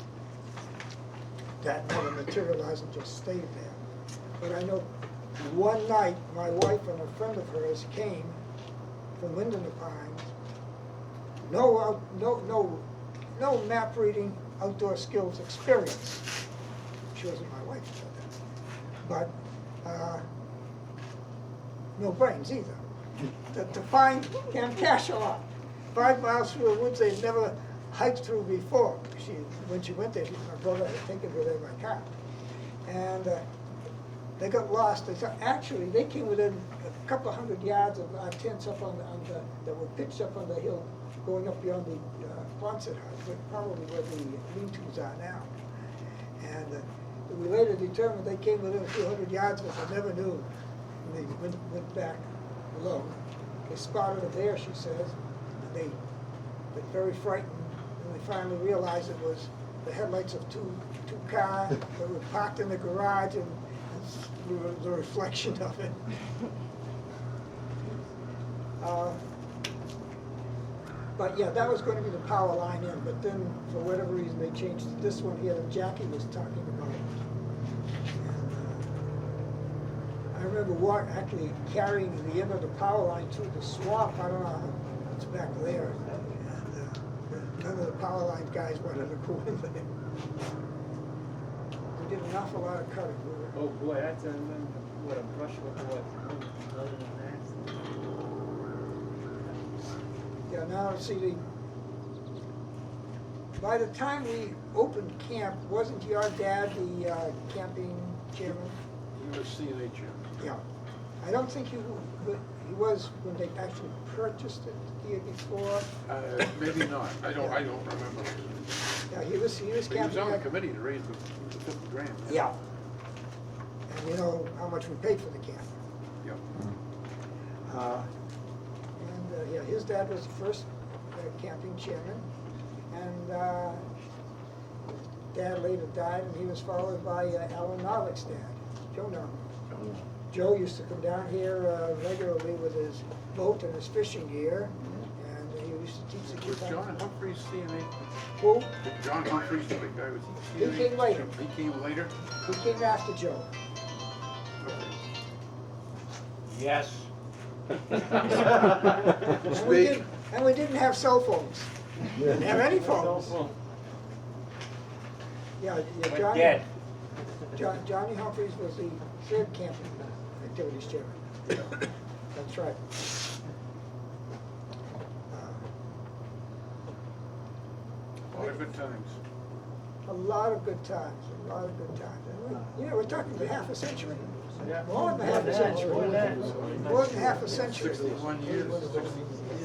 [SPEAKER 10] That never materialized and just stayed there. But I know one night, my wife and a friend of hers came from Winden the Pines. No map reading, outdoor skills experience. She wasn't my wife, but no brains either. To find Camp Cachalot, 5 miles through the woods they'd never hiked through before. When she went there, my brother had taken her there by car. And they got lost. Actually, they came within a couple of 100 yards of our tents up that were pitched up on the hill, going up beyond the Quonset house, probably where the lean-tos are now. And we later determined they came within a few 100 yards, but they never knew. And they went back alone. They spotted a bear, she says, and they were very frightened. And they finally realized it was the headlights of two cars that were parked in the garage, and we were the reflection of it. But yeah, that was going to be the power line in, but then for whatever reason they changed to this one here that Jackie was talking about. And I remember actually carrying the end of the power line through the swamp. I don't know how it's back there. And none of the power line guys wanted to go in there. We did an awful lot of cutting.
[SPEAKER 4] Oh boy, that's what a brush with what, other than that.
[SPEAKER 10] Yeah, now, see, by the time we opened camp, wasn't your dad the camping chairman?
[SPEAKER 2] He was CNA chairman.
[SPEAKER 10] Yeah. I don't think he was when they actually purchased it the year before.
[SPEAKER 2] Maybe not. I don't remember.
[SPEAKER 10] Yeah, he was
[SPEAKER 2] But he was
[SPEAKER 10] camping.
[SPEAKER 2] on the committee to raise the 50 grand.
[SPEAKER 10] Yeah. And you know how much we paid for the camp.
[SPEAKER 2] Yep.
[SPEAKER 10] Yeah, his dad was the first camping chairman, and Dad later died, and he was followed by Alan Novick's dad, Joe Novick. Joe used to come down here regularly with his boat and his fishing gear, and he used to teach the
[SPEAKER 2] Was
[SPEAKER 10] kids.
[SPEAKER 2] John Humphreys CNA?
[SPEAKER 10] Who?
[SPEAKER 2] John Humphreys, the big guy, was he
[SPEAKER 10] He
[SPEAKER 2] CNA?
[SPEAKER 10] came later.
[SPEAKER 2] He came later?
[SPEAKER 10] He came after Joe.
[SPEAKER 2] Okay.
[SPEAKER 1] Yes.
[SPEAKER 10] And we didn't have cell phones. Didn't have any phones. Yeah,
[SPEAKER 1] We're
[SPEAKER 10] Johnny.
[SPEAKER 1] dead.
[SPEAKER 10] Johnny Humphreys was the third camping activities chairman. That's right.
[SPEAKER 2] A lot of good times.
[SPEAKER 10] A lot of good times, a lot of good times. And we're talking about half a century. More than half a century. More than half a century.
[SPEAKER 2] 61 years.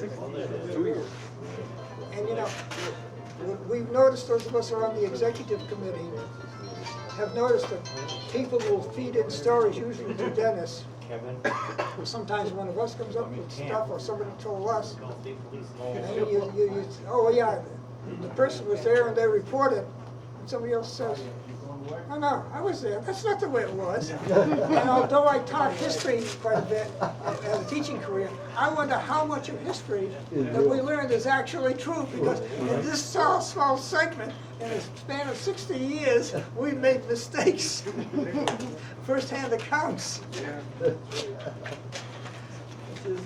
[SPEAKER 2] 2 years.
[SPEAKER 10] And you know, we've noticed, those of us who are on the executive committee, have noticed that people will feed in stories, usually to Dennis. Or sometimes one of us comes up with stuff, or somebody told us. And then you, oh yeah, the person was there and they reported, and somebody else says, oh no, I was there, that's not the way it was. And although I taught history quite a bit as a teaching career, I wonder how much of history that we learned is actually true, because in this small segment, in a span of 60 years, we've made mistakes. First-hand accounts.
[SPEAKER 2] Yeah.
[SPEAKER 10] This is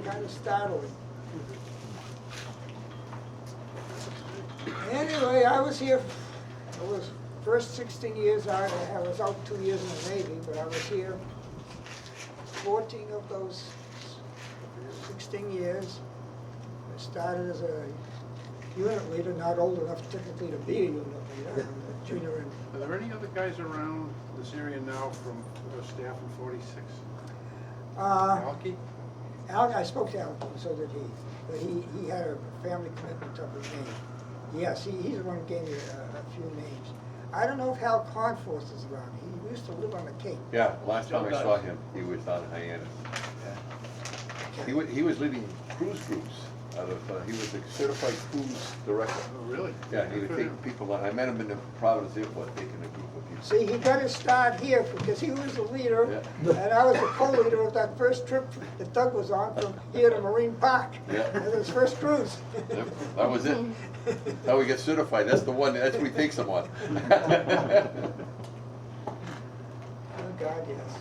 [SPEAKER 10] kind of startling. Anyway, I was here, I was first 16 years out, I was out 2 years in the Navy, but I was here 14 of those 16 years. I started as a unit leader, not old enough typically to be a unit leader. I'm a junior in.
[SPEAKER 2] Are there any other guys around this area now from staff in 46? Alki?
[SPEAKER 10] Al, I spoke to Al, so did he. But he had a family commitment up his name. Yes, he's the one who gave me a few names. I don't know if Hal Conforth is around. He used to live on the Cape.
[SPEAKER 8] Yeah, last time I saw him, he was on Hyannis. He was leading cruise groups out of, he was a certified cruise director.
[SPEAKER 2] Oh, really?
[SPEAKER 8] Yeah, he would take people on, I met him in the Providence Airport, taking a group of people.
[SPEAKER 10] See, he got his start here because he was the leader, and I was the co-leader of that first trip that Doug was on from here to Marine Park.
[SPEAKER 8] Yeah.
[SPEAKER 10] It was his first cruise.
[SPEAKER 8] Yep, that was it. That's how we get certified, that's the one, that's what we take someone.
[SPEAKER 10] Oh, God, yes.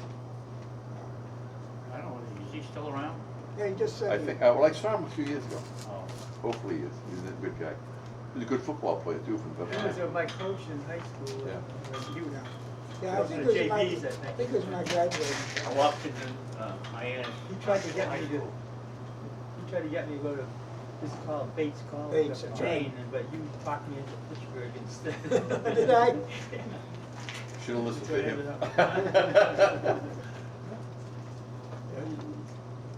[SPEAKER 9] I don't know, is he still around?
[SPEAKER 10] Yeah, he just
[SPEAKER 8] I
[SPEAKER 10] said,
[SPEAKER 8] think, well, I saw him a few years ago.
[SPEAKER 9] Oh.
[SPEAKER 8] Hopefully he is, he's a good guy. He's a good football player too from
[SPEAKER 5] He was
[SPEAKER 8] Pennsylvania.
[SPEAKER 5] my coach in high school.
[SPEAKER 8] Yeah.
[SPEAKER 10] yeah, I
[SPEAKER 5] Those
[SPEAKER 10] think
[SPEAKER 5] are
[SPEAKER 10] it was
[SPEAKER 5] the
[SPEAKER 10] my,
[SPEAKER 5] JVs, I think.
[SPEAKER 10] I think it was my graduating.
[SPEAKER 1] I walked into Hyannis.
[SPEAKER 5] He tried to get me to, to go to, this is called Bates College
[SPEAKER 10] Bates,
[SPEAKER 5] up
[SPEAKER 10] that's
[SPEAKER 5] in
[SPEAKER 10] right.
[SPEAKER 5] Maine, but you talked me into Pittsburgh instead.
[SPEAKER 10] Did I?
[SPEAKER 8] Should've listened to him.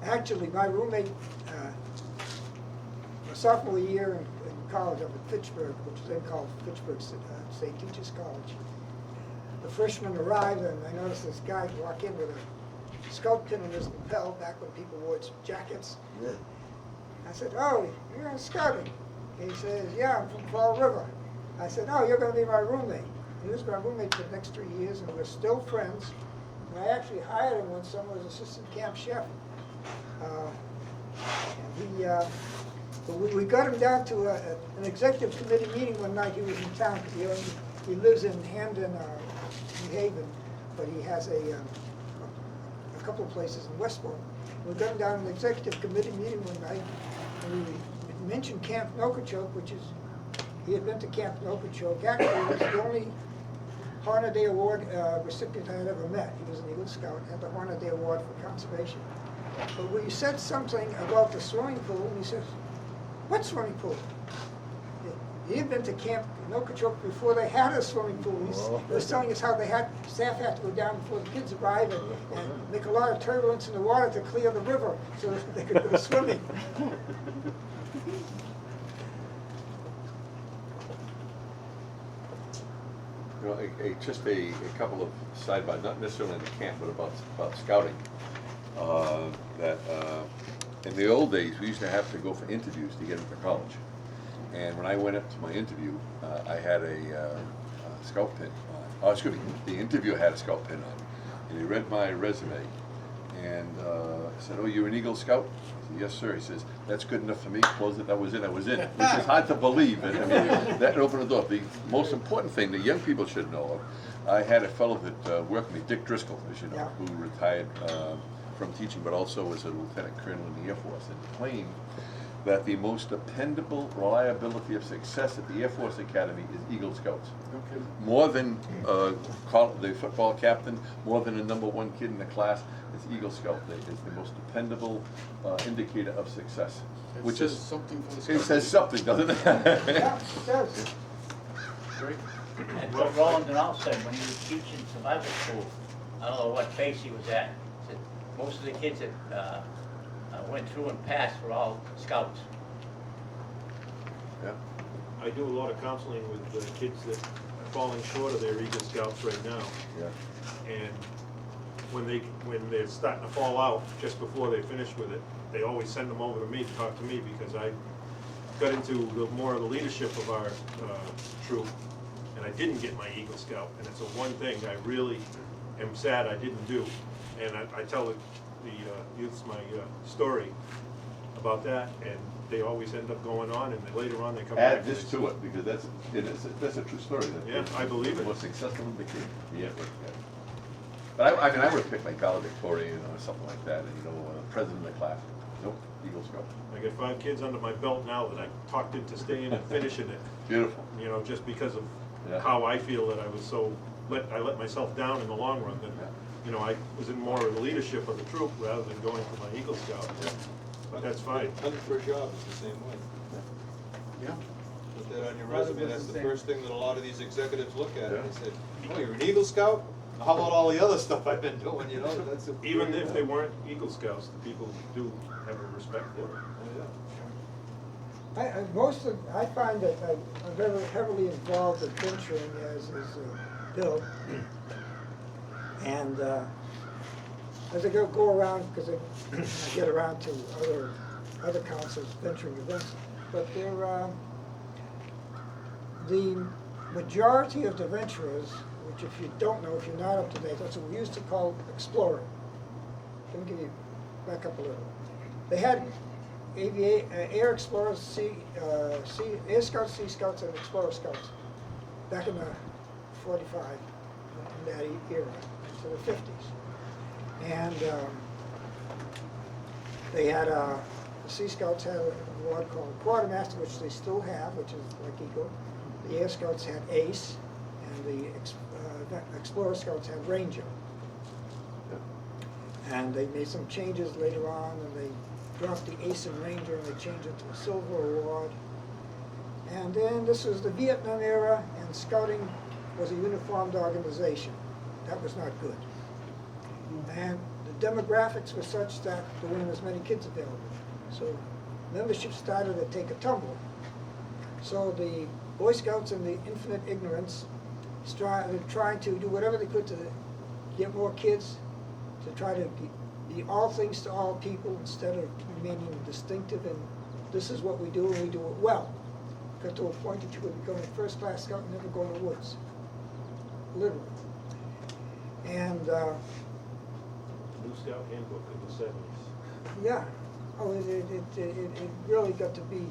[SPEAKER 10] Actually, my roommate, my sophomore year in college up at Fitchburg, which was then called Fitchburg State Teachers College. The freshman arrived, and I noticed this guy walk in with a scout pin in his lapel back when people wore jackets. I said, "Oh, you're in scouting?" He says, "Yeah, I'm from Fall River." I said, "Oh, you're going to be my roommate." He was my roommate for the next 3 years, and we're still friends. And I actually hired him one summer as assistant camp chef. But we got him down to an executive committee meeting one night. He was in town because he lives in Hamden, New Haven, but he has a couple of places in Westport. We got him down to an executive committee meeting one night, and we mentioned Camp Nokachoke, which is, he had been to Camp Nokachoke. Actually, he was the only Harney Award recipient I had ever met. He was an Eagle Scout, had the Harney Award for conservation. But we said something about the swimming pool, and he says, "What swimming pool?" He had been to Camp Nokachoke before they had a swimming pool. He was telling us how staff had to go down before the kids arrived and make a lot of turbulence in the water to clear the river so that they could go swimming.
[SPEAKER 8] You know, just a couple of sidebars, not necessarily in the camp, but about scouting. In the old days, we used to have to go for interviews to get into college. And when I went up to my interview, I had a scout pin on. Oh, excuse me, the interviewer had a scout pin on. And he read my resume and said, "Oh, you're an Eagle Scout?" I said, "Yes, sir." He says, "That's good enough for me." Close it, I was in, which is hard to believe. I mean, that opened the door. The most important thing that young people should know of, I had a fellow that worked with me, Dick Driscoll, as you know, who retired from teaching, but also was a lieutenant colonel in the Air Force, and claimed that the most dependable reliability of success at the Air Force Academy is Eagle Scouts.
[SPEAKER 2] Okay.
[SPEAKER 8] More than the football captain, more than the #1 kid in the class, it's Eagle Scout. It's the most dependable indicator of success.
[SPEAKER 2] It
[SPEAKER 8] Which
[SPEAKER 2] says
[SPEAKER 8] is
[SPEAKER 2] something for the
[SPEAKER 8] it
[SPEAKER 2] Scouts.
[SPEAKER 8] says something, doesn't it?
[SPEAKER 10] Yeah, it does.
[SPEAKER 2] Great.
[SPEAKER 1] And what Roland and I said when he was teaching survival school, I don't know what base he was at, said most of the kids at went through and passed for all scouts.
[SPEAKER 8] Yeah.
[SPEAKER 11] I do a lot of counseling with the kids that are falling short of their Eagle Scouts right now.
[SPEAKER 8] Yeah.
[SPEAKER 11] And when they're starting to fall out, just before they finish with it, they always send them over to me to talk to me, because I got into more of the leadership of our troop, and I didn't get my Eagle Scout, and it's the one thing I really am sad I didn't do. And I tell the youths my story about that, and they always end up going on, and then later on they come back.
[SPEAKER 8] Add this to it, because that's a true story.
[SPEAKER 11] Yeah, I believe it.
[SPEAKER 8] The most successful in the kid. Yeah, but I mean, I would have picked like valedictorian or something like that, and president of the class. Nope, Eagle Scout.
[SPEAKER 11] I got 5 kids under my belt now that I talked into staying and finishing it.
[SPEAKER 8] Beautiful.
[SPEAKER 11] Just because of
[SPEAKER 8] Yeah.
[SPEAKER 11] how I feel that I was I let myself down in the long run, that, I was in more of the leadership of the troop rather than going for my Eagle Scout. But that's fine.
[SPEAKER 7] Hunting for a job is the same way.
[SPEAKER 2] Yeah.
[SPEAKER 7] Put that on your
[SPEAKER 5] Rather
[SPEAKER 7] resume,
[SPEAKER 5] than
[SPEAKER 7] that's the
[SPEAKER 5] same.
[SPEAKER 7] first thing that a lot of these executives look at, and
[SPEAKER 8] Yeah.
[SPEAKER 7] they say, oh, you're an Eagle Scout? How about all the other stuff I've been doing, that's a.
[SPEAKER 11] Even if they weren't Eagle Scouts, the people do have a respect for it.
[SPEAKER 7] Oh, yeah.
[SPEAKER 10] I find that I'm very heavily involved in venturing, as is Bill. And as I go around, because I get around to other councils venturing events, but the majority of the venturers, which if you don't know, if you're not up to date, that's what we used to call exploring. Let me give you, back up a little. They had Air Explorers, Air Scouts, Sea Scouts, and Explorer Scouts back in the 45, in that era, to the 50s. And they had, the Sea Scouts had a award called Quartermaster, which they still have, which is like Eagle. The Air Scouts had Ace, and the Explorer Scouts had Ranger. And they made some changes later on, and they dropped the Ace and Ranger, and they changed it to a Silver Award. And then this was the Vietnam era, and Scouting was a uniformed organization. That was not good. And the demographics were such that there weren't as many kids available. So membership started to take a tumble. So the Boy Scouts in the infinite ignorance started trying to do whatever they could to get more kids, to try to be all things to all people instead of remaining distinctive, and this is what we do and we do it well. Got to a point that you would become a first-class scout and never go in the woods, literally. And
[SPEAKER 11] New Scout Handbook of the 70s.
[SPEAKER 10] yeah, oh, it really got to be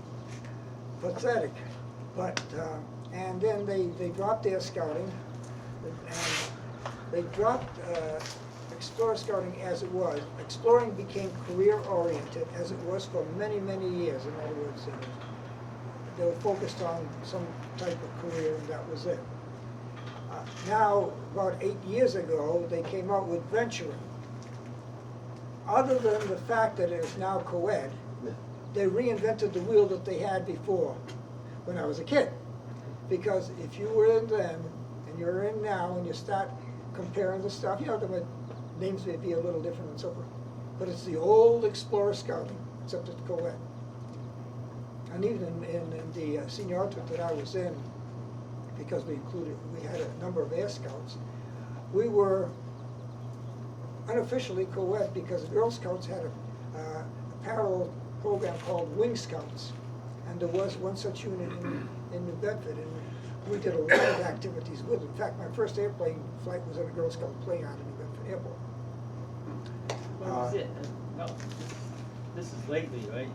[SPEAKER 10] pathetic. But and then they dropped their scouting, and they dropped Explorer Scouting as it was. Exploring became career-oriented, as it was for many, many years. In other words, they were focused on some type of career, and that was it. Now, about 8 years ago, they came out with venturing. Other than the fact that it is now co-ed, they reinvented the wheel that they had before when I was a kid. Because if you were in then, and you're in now, and you start comparing the stuff, the names may be a little different and so forth, but it's the old Explorer Scouting, except it's co-ed. And even in the senior outfit that I was in, because we had a number of Air Scouts, we were unofficially co-ed because the Girl Scouts had a parallel program called Wing Scouts. And there was one such unit in New Bedford, and we did a lot of activities with it. In fact, my first airplane flight was in a Girl Scout plane out of New Bedford Airport.
[SPEAKER 4] When was it? No, this is lately, right?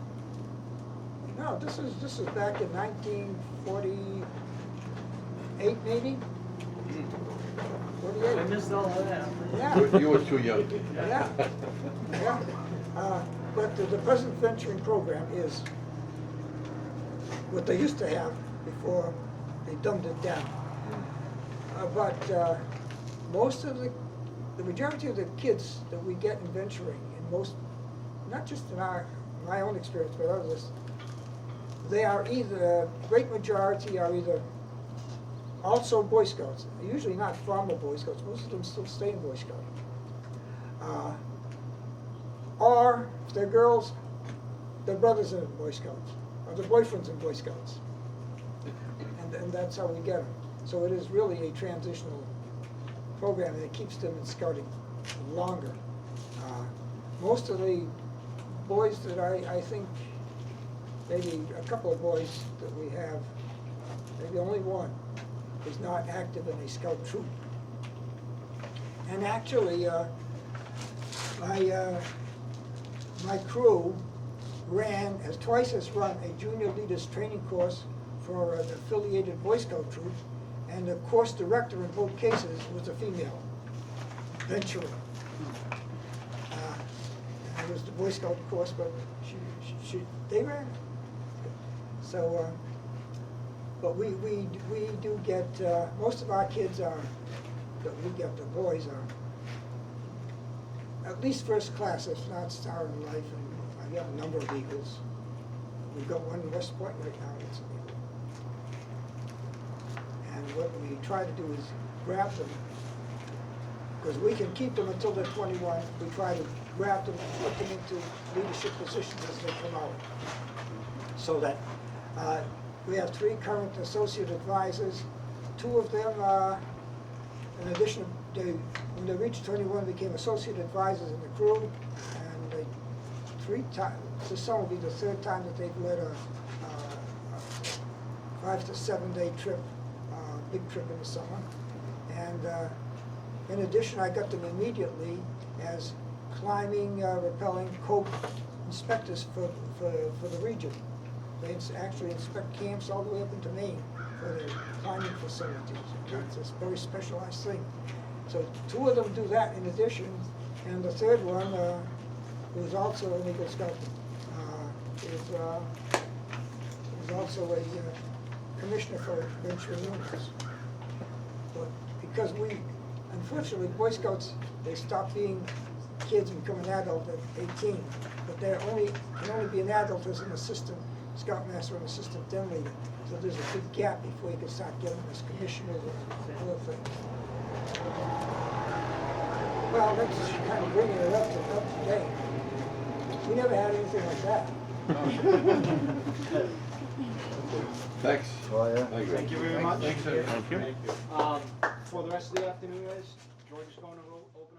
[SPEAKER 10] No, this is back in 1948, maybe? 48.
[SPEAKER 4] I missed all of that.
[SPEAKER 10] Yeah.
[SPEAKER 8] You were too young.
[SPEAKER 10] Yeah, yeah. But the present venturing program is what they used to have before they dumbed it down. But most of the majority of the kids that we get in venturing, and most, not just in my own experience, but others, they are either, great majority are either also Boy Scouts, usually not former Boy Scouts, most of them still stay in Boy Scouting. Or, if they're girls, their brothers are in Boy Scouts, or their boyfriends in Boy Scouts. And that's how we get them. So it is really a transitional program, and it keeps them in scouting longer. Most of the boys that I think, maybe a couple of boys that we have, maybe only one, is not active in a scout troop. And actually, my crew has twice run a junior leaders training course for an affiliated Boy Scout troop, and the course director in both cases was a female, venturing. It was the Boy Scout course, but they ran it. So, but we do get, most of our kids that we get, the boys are at least first class, if not star in life, and I got a number of Eagles. We've got one in West Point right now, that's an Eagle. And what we try to do is grab them, because we can keep them until they're 21. We try to grab them and put them into leadership positions as they come out. So that we have 3 current associate advisors. 2 of them, in addition, when they reached 21, became associate advisors in the crew, and they 3 times. This summer will be the 3rd time that they've led a 5 to 7 day trip, big trip in the summer. And in addition, I got them immediately as climbing, rappelling, cope inspectors for the region. They actually inspect camps all the way up into Maine for their climbing facilities. It's a very specialized thing. So 2 of them do that in addition, and the 3rd one, who's also an Eagle Scout, is also a commissioner for venture units. But because unfortunately, Boy Scouts, they stop being kids and become an adult at 18, but they can only be an adult as an assistant scoutmaster and assistant den leader. So there's a big gap before you can start getting this commissioners and other things. Well, that's kind of bringing it up to date. We never had anything like that.
[SPEAKER 8] Thanks.
[SPEAKER 6] Oh, yeah.
[SPEAKER 5] Thank you very much.
[SPEAKER 2] Thanks, sir.
[SPEAKER 3] Thank you.
[SPEAKER 5] For the rest of the afternoon, guys, George is going to open